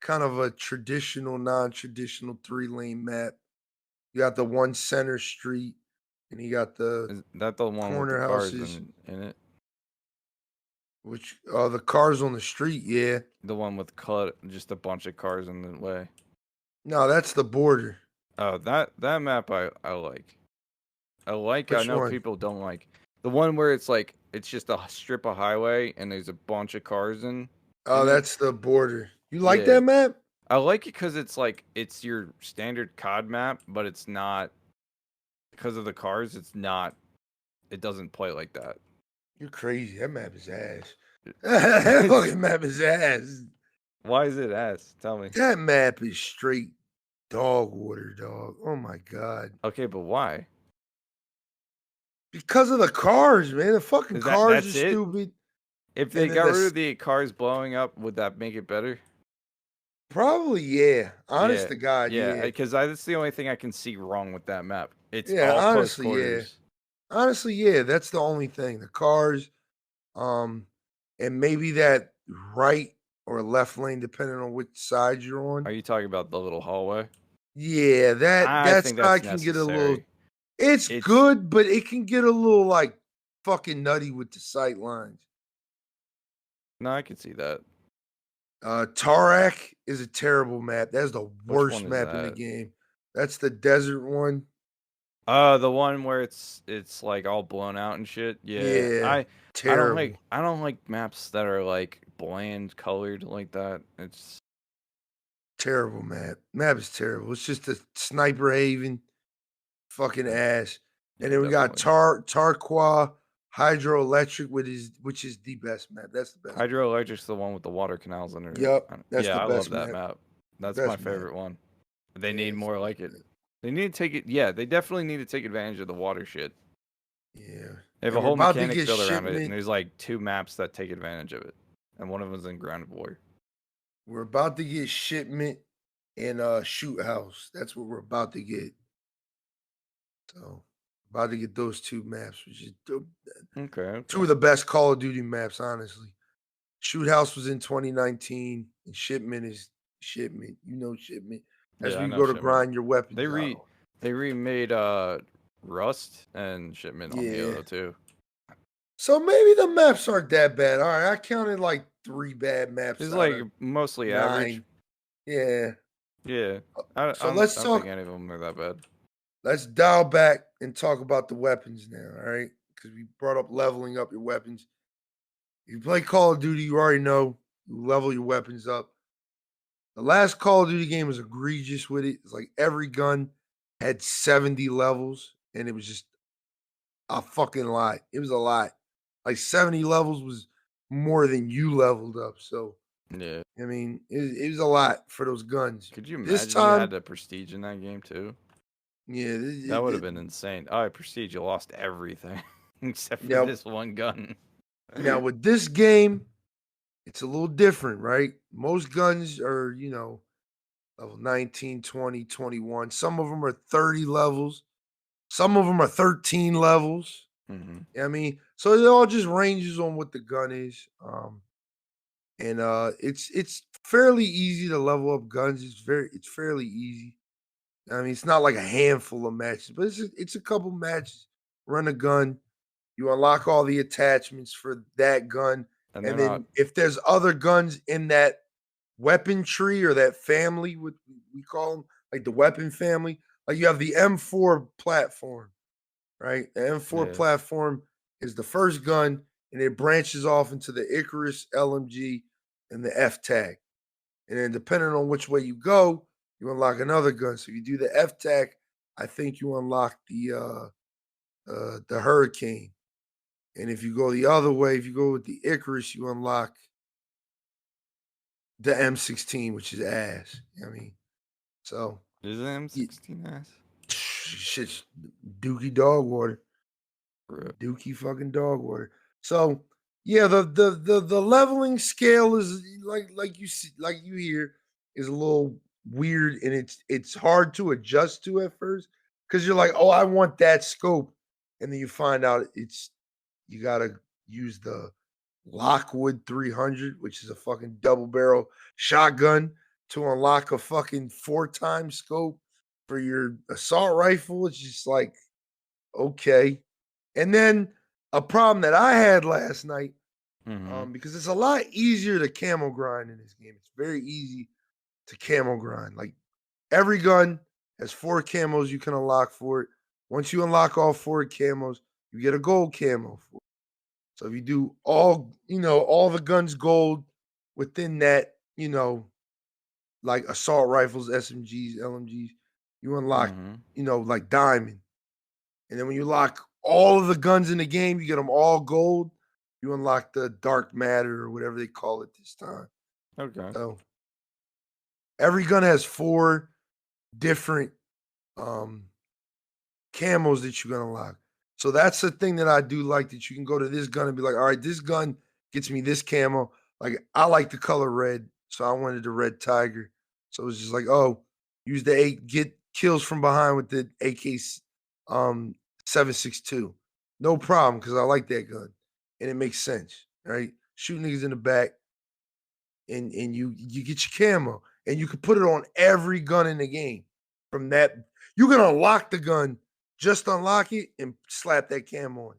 kind of a traditional, non-traditional 3-lane map. You got the one center street, and you got the is that the one with the cars in it? Which the cars on the street, yeah. The one with just a bunch of cars in the way. No, that's the border. Oh, that map I like. I know people don't like the one where it's like it's just a strip of highway and there's a bunch of cars in. Oh, that's the border. You like that map? I like it because it's like it's your standard COD map, but it's not because of the cars. It's not. It doesn't play like that. You're crazy. That map is ass. That fucking map is ass. Why is it ass? Tell me. That map is straight dog water, dog. Oh my god. Okay, but why? Because of the cars, man. The fucking cars are stupid. If they got rid of the cars blowing up, would that make it better? Probably, yeah. Honest to God, yeah. Because that's the only thing I can see wrong with that map. It's all close quarters. Honestly, yeah. That's the only thing. The cars, and maybe that right or left lane, depending on which side you're on. Are you talking about the little hallway? Yeah, that's how I can get a little. It's good, but it can get a little like fucking nutty with the sight lines. No, I can see that. Tarak is a terrible map. That's the worst map in the game. That's the desert one. The one where it's like all blown out and shit. Yeah. Terrible. I don't like maps that are like bland colored like that. It's terrible map. Map is terrible. It's just a sniper haven. Fucking ass. And then we got Tarqua Hydroelectric, which is the best map. That's the best. Hydroelectric's the one with the water canals under it. Yep. That's the best I love that map. That's my favorite one. They need more like it. They need to take it. Yeah, they definitely need to take advantage of the water shit. Yeah. They have And a we're whole about to mechanics get built around it, and shipment. there's like 2 maps that take advantage of it, and one of them is in Ground War. We're about to get shipment and shoot house. That's what we're about to get. So about to get those 2 maps, which is Okay. 2 of the best Call of Duty maps, honestly. Shoot house was in 2019, and shipment is shipment. You know shipment. That's Yeah, where I you know go to Shipment. grind your weapons They out. remade Rust and Shipment on Yeah. Halo too. So maybe the maps aren't that bad. All right, I counted like 3 bad maps It's out like of mostly average. 9. Yeah. Yeah, I, I So don't let's I don't think talk. any of them are that bad. Let's dial back and talk about the weapons now. All right, because we brought up leveling up your weapons. If you play Call of Duty, you already know you level your weapons up. The last Call of Duty game was egregious with it. It's like every gun had 70 levels, and it was just a fucking lot. It was a lot. Like 70 levels was more than you leveled up. So, Yeah. I mean, it was a lot for those guns. Could you This imagine you had time, the Prestige in that game too? yeah, That would have been insane. Oh, Prestige, you lost everything except for now, this one gun. now with this game, it's a little different, right? Most guns are, level 19, 20, 21. Some of them are 30 levels. Some of them are 13 levels. hmm I mean, so it all just ranges on what the gun is. And it's fairly easy to level up guns. It's fairly easy. I mean, it's not like a handful of matches, but it's a couple matches. Run a gun, you unlock all the attachments for that gun, And they're and not. then if there's other guns in that weapon tree or that family, what we call them, like the weapon family, like you have the M4 platform, right? The M4 Yeah. platform is the first gun, and it branches off into the Icarus LMG and the F tag. And then depending on which way you go, you unlock another gun. So you do the F tag, I think you unlock the Hurricane. And if you go the other way, if you go with the Icarus, you unlock the M16, which is ass. I mean, so Is it M16 ass? shit's dookie dog water. Rip. Dookie fucking dog water. So yeah, the leveling scale is like you see, like you hear, is a little weird, and it's hard to adjust to at first because you're like, oh, I want that scope, and then you find out you gotta use the Lockwood 300, which is a fucking double barrel shotgun to unlock a fucking 4 times scope for your assault rifle. It's just like, okay. And then a problem that I had last night, hmm because it's a lot easier to camo grind in this game. It's very easy to camo grind. Like every gun has 4 camos you can unlock for it. Once you unlock all 4 camos, you get a gold camo for it. So if you do all the guns gold within that, like assault rifles, SMGs, LMGs, you unlock, hmm like diamond. And then when you lock all of the guns in the game, you get them all gold. You unlock the dark matter or whatever they call it this time. Okay. So every gun has 4 different um camos that you can unlock. So that's the thing that I do like, that you can go to this gun and be like, all right, this gun gets me this camo. Like I like the color red, so I wanted the red tiger. So it's just like, oh, use the 8, get kills from behind with the AK 7.62. No problem, because I like that gun. And it makes sense, right? Shoot niggas in the back, and you get your camo. And you can put it on every gun in the game. From that, you can unlock the gun, just unlock it and slap that camo on.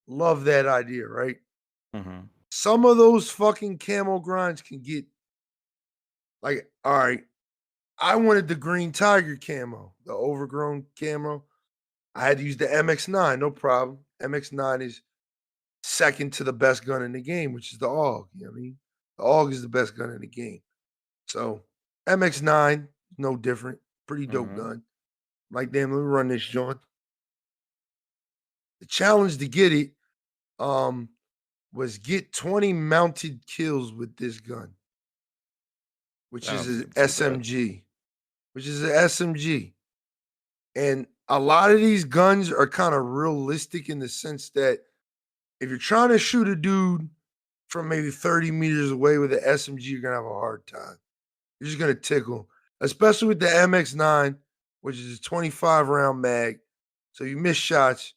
Love that idea, right? hmm Some of those fucking camo grinds can get like, all right, I wanted the green tiger camo, the overgrown camo. I had to use the MX9, no problem. MX9 is second to the best gun in the game, which is the AUG. You know what I mean? The AUG is the best gun in the game. So MX9, no different. Pretty dope hmm gun. Like, damn, let me run this joint. The challenge to get it was get 20 mounted kills with this gun, which That is don't an seem too bad. SMG. Which is an SMG. And a lot of these guns are kind of realistic in the sense that if you're trying to shoot a dude from maybe 30 meters away with an SMG, you're gonna have a hard time. You're just gonna tickle, especially with the MX9, which is a 25 round mag. So you miss shots,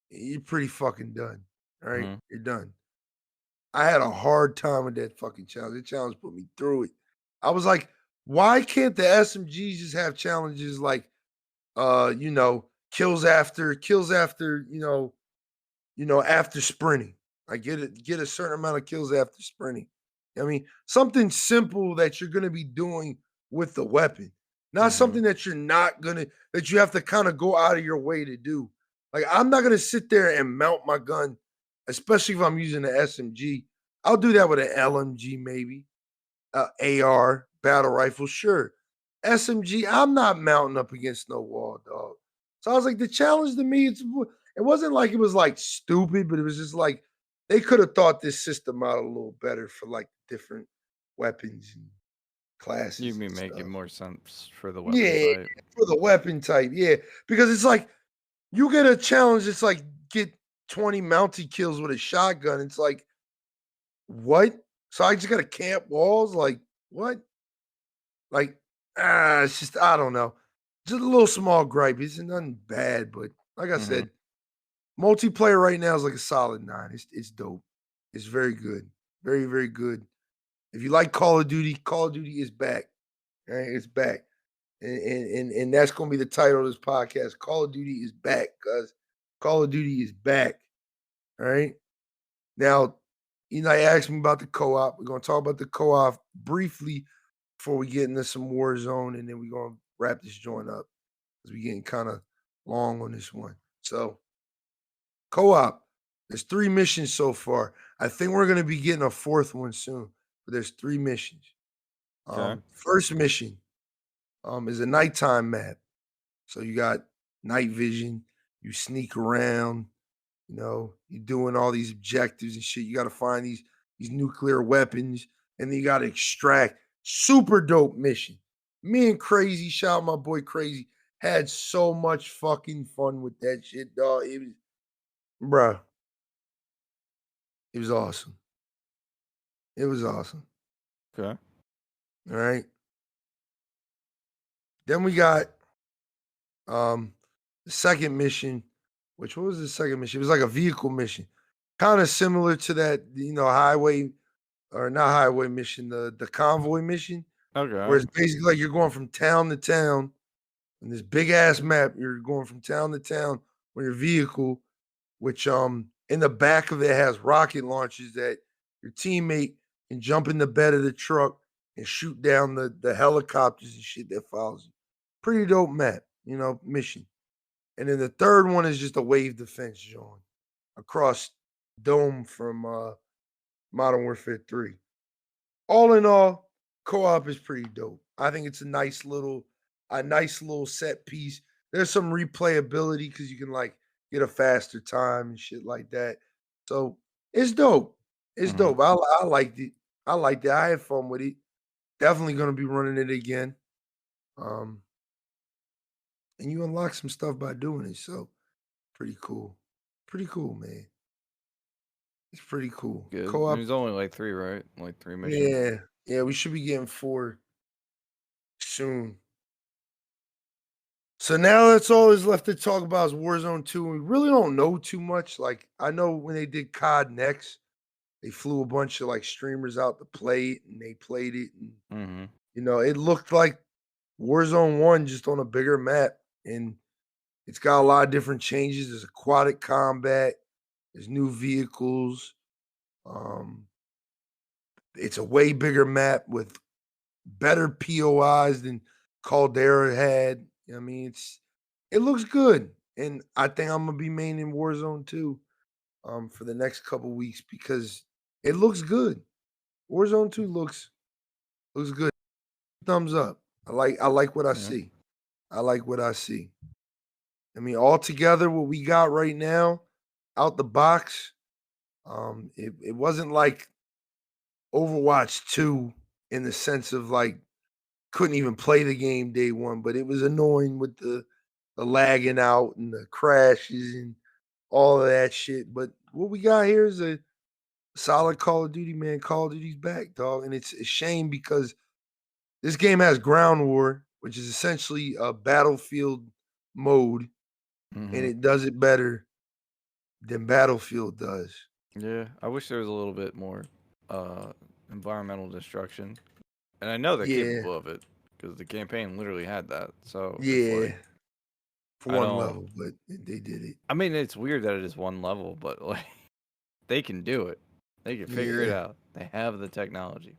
you're pretty fucking done. All right, Mhm. you're done. I had a hard time with that fucking challenge. That challenge put me through it. I was like, why can't the SMGs just have challenges like kills after, after sprinting. I get a certain amount of kills after sprinting. I mean, something simple that you're gonna be doing with the weapon, not Mhm. something that you're not gonna that you have to kind of go out of your way to do. Like, I'm not gonna sit there and mount my gun, especially if I'm using an SMG. I'll do that with an LMG, maybe, AR, battle rifle, sure. SMG, I'm not mounting up against no wall, dog. So I was like, the challenge to me, it wasn't like it was like stupid, but it was just like they could have thought this system out a little better for like different weapons and You classes and mean make it stuff. more sense for the weapon Yeah, type? for the weapon type, yeah. Because it's like you get a challenge, it's like get 20 mounted kills with a shotgun. It's like, what? So I just gotta camp walls? Like, what? Like, it's just I don't know. Just a little small gripe. It's nothing bad, but like I Mhm. said, multiplayer right now is like a solid 9. It's dope. It's very good. Very, very good. If you like Call of Duty is back. Right? It's back. And that's gonna be the title of this podcast. Call of Duty is back, because Call of Duty is back. All right. Now, I asked me about the co-op. We're gonna talk about the co-op briefly before we get into some Warzone, and then we're gonna wrap this joint up because we're getting kind of long on this one. So, co-op, there's 3 missions so far. I think we're gonna be getting a 4th one soon, but there's 3 missions. Okay. First mission is a nighttime map. So you got night vision, you sneak around, you're doing all these objectives and shit. You got to find these nuclear weapons, and then you got to extract. Super dope mission. Me and Crazy, shout out my boy Crazy, had so much fucking fun with that shit, dog. It was, bruh, it was awesome. It was awesome. Okay. All right. Then we got the second mission, which what was the second mission? It was like a vehicle mission. Kind of similar to that, highway or not highway mission, the convoy mission, where Okay. it's basically like you're going from town to town in this big ass map. You're going from town to town with your vehicle, which in the back of it has rocket launchers that your teammate can jump in the bed of the truck and shoot down the helicopters and shit that follows you. Pretty dope map, mission. And then the third one is just a wave defense joint across dome from Modern Warfare 3. All in all, co-op is pretty dope. I think it's a nice little set piece. There's some replayability because you can like get a faster time and shit like that. So it's dope. It's Mhm. dope. I liked it. I liked it. I had fun with it. Definitely gonna be running it again. Um, and you unlock some stuff by doing it. So pretty cool. Pretty cool, man. It's pretty cool. Good. Co-op. There's only like 3, right? Like 3 missions. Yeah. Yeah, we should be getting 4 soon. So now that's all is left to talk about is Warzone 2. We really don't know too much. Like, I know when they did COD Next, they flew a bunch of like streamers out to play it and they played it. And, Mhm. it looked like Warzone 1 just on a bigger map. And it's got a lot of different changes. There's aquatic combat, there's new vehicles. Um, it's a way bigger map with better POIs than Caldera had. I mean, it looks good, and I think I'm gonna be maining Warzone 2 for the next couple weeks because it looks good. Warzone 2 looks good. Thumbs up. I like what I Yeah. see. I like what I see. I mean, altogether, what we got right now, out the box, it wasn't like Overwatch 2 in the sense of like couldn't even play the game day one, but it was annoying with the lagging out and the crashes and all of that shit. But what we got here is a solid Call of Duty, man. Call of Duty's back, dog. And it's a shame because this game has ground war, which is essentially a battlefield mode, and it does it better than Battlefield does. Yeah, I wish there was a little bit more environmental destruction. And I know they're capable of it because the campaign literally had that. So it's like, for one level, but they did it. I mean, it's weird that it is one level, but like they can do it. They can figure it out. They have the technology.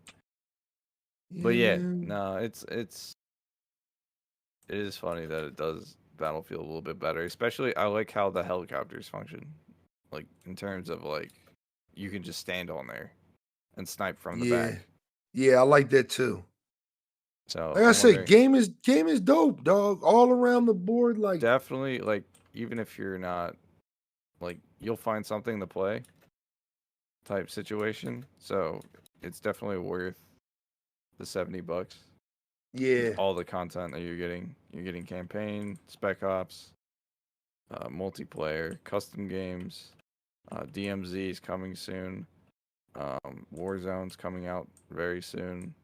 But yeah, no, it is funny that it does Battlefield a little bit better. Especially, I like how the helicopters function, like in terms of like you can just stand on there and snipe from the back. Yeah, I like that too. So like I said, game is dope, dog. All around the board, like definitely, like even if you're not, like you'll find something to play. Type situation, so it's definitely worth the $70. Yeah, all the content that you're getting campaign, spec ops, multiplayer, custom games, DMZ is coming soon, Warzone's coming out very soon,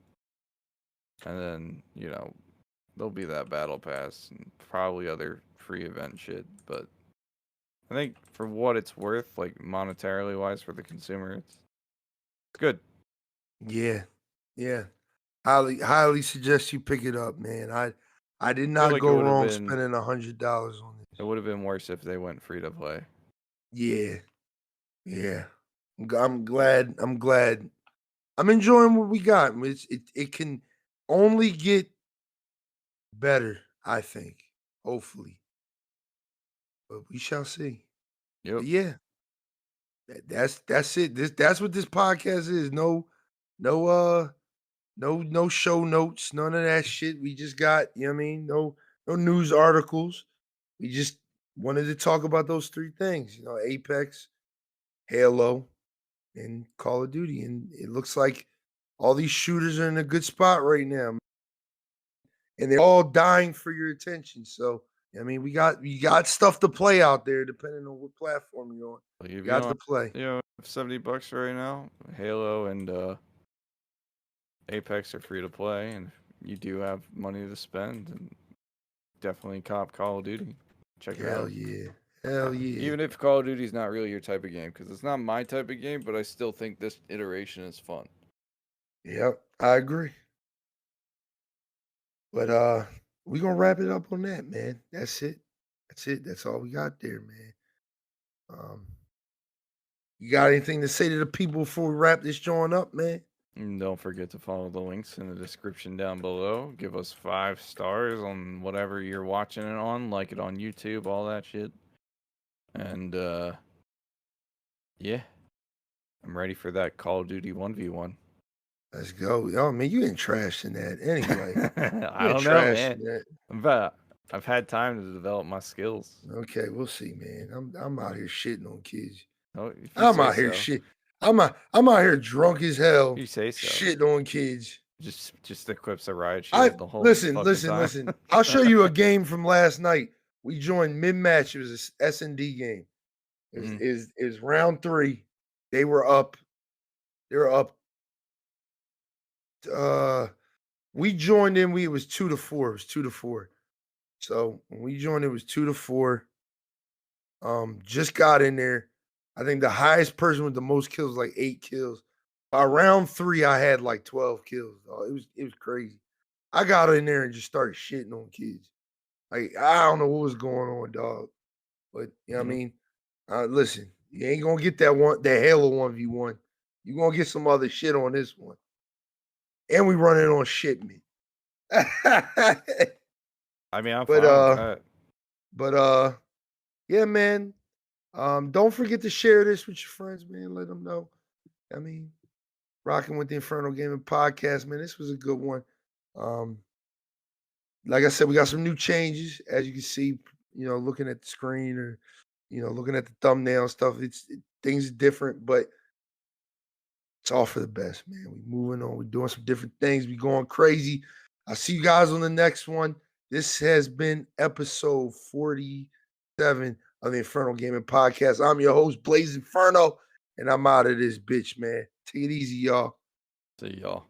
and then there'll be that battle pass and probably other free event shit. But I think for what it's worth, like monetarily wise for the consumer, it's good. Yeah. Highly suggest you pick it up, man. I did not like go wrong spending $100 on this. It would have been worse if they went free to play. Yeah. I'm glad. I'm enjoying what we got. It can only get better, I think. Hopefully. But we shall see. Yep. But yeah. That's it. That's what this podcast is. No show notes, none of that shit. We just got, you know what I mean? No news articles. We just wanted to talk about those three things, Apex, Halo, and Call of Duty. And it looks like all these shooters are in a good spot right now. And they're all dying for your attention. So, I mean, we got stuff to play out there depending on what platform you're on. Like you got to play. $70 right now. Halo and Apex are free to play, and if you do have money to spend, and definitely cop Call of Duty. Check it out. Hell yeah. Even if Call of Duty is not really your type of game, because it's not my type of game, but I still think this iteration is fun. Yep, I agree. But we're gonna wrap it up on that, man. That's it. That's all we got there, man. You got anything to say to the people before we wrap this joint up, man? And don't forget to follow the links in the description down below. Give us 5 stars on whatever you're watching it on. Like it on YouTube, all that shit. And, yeah. I'm ready for that Call of Duty 1v1. Let's go. Oh, man, you ain't trashing that anyway. I don't know, man. But I've had time to develop my skills. Okay, we'll see, man. I'm out here shitting on kids. Oh, I'm out here shit. I'm out here drunk as hell. You say so. Shitting on kids. Just equips a riot shield the whole listen. I'll show you a game from last night. We joined mid-match. It was a S&D game. It was round 3. They were up. We joined in. It was 2-4. It was 2-4. So when we joined, it was 2-4. Just got in there. I think the highest person with the most kills was like 8 kills. By round 3, I had like 12 kills. It was crazy. I got in there and just started shitting on kids. Like, I don't know what was going on, dog. But you know what I mean? Listen, you ain't gonna get that Halo 1v1. You're gonna get some other shit on this one. And we run it on shipment. I mean, I'm fine. But yeah, man. Don't forget to share this with your friends, man. Let them know. I mean, rocking with the Inferno Gaming Podcast, man. This was a good one. Like I said, we got some new changes, as you can see. Looking at the screen or looking at the thumbnail stuff. Things are different, but it's all for the best, man. We moving on. We doing some different things. We going crazy. I'll see you guys on the next one. This has been episode 47 of the Infernal Gaming Podcast. I'm your host, BLAZEDxENFERNO, and I'm out of this bitch, man. Take it easy, y'all. See y'all.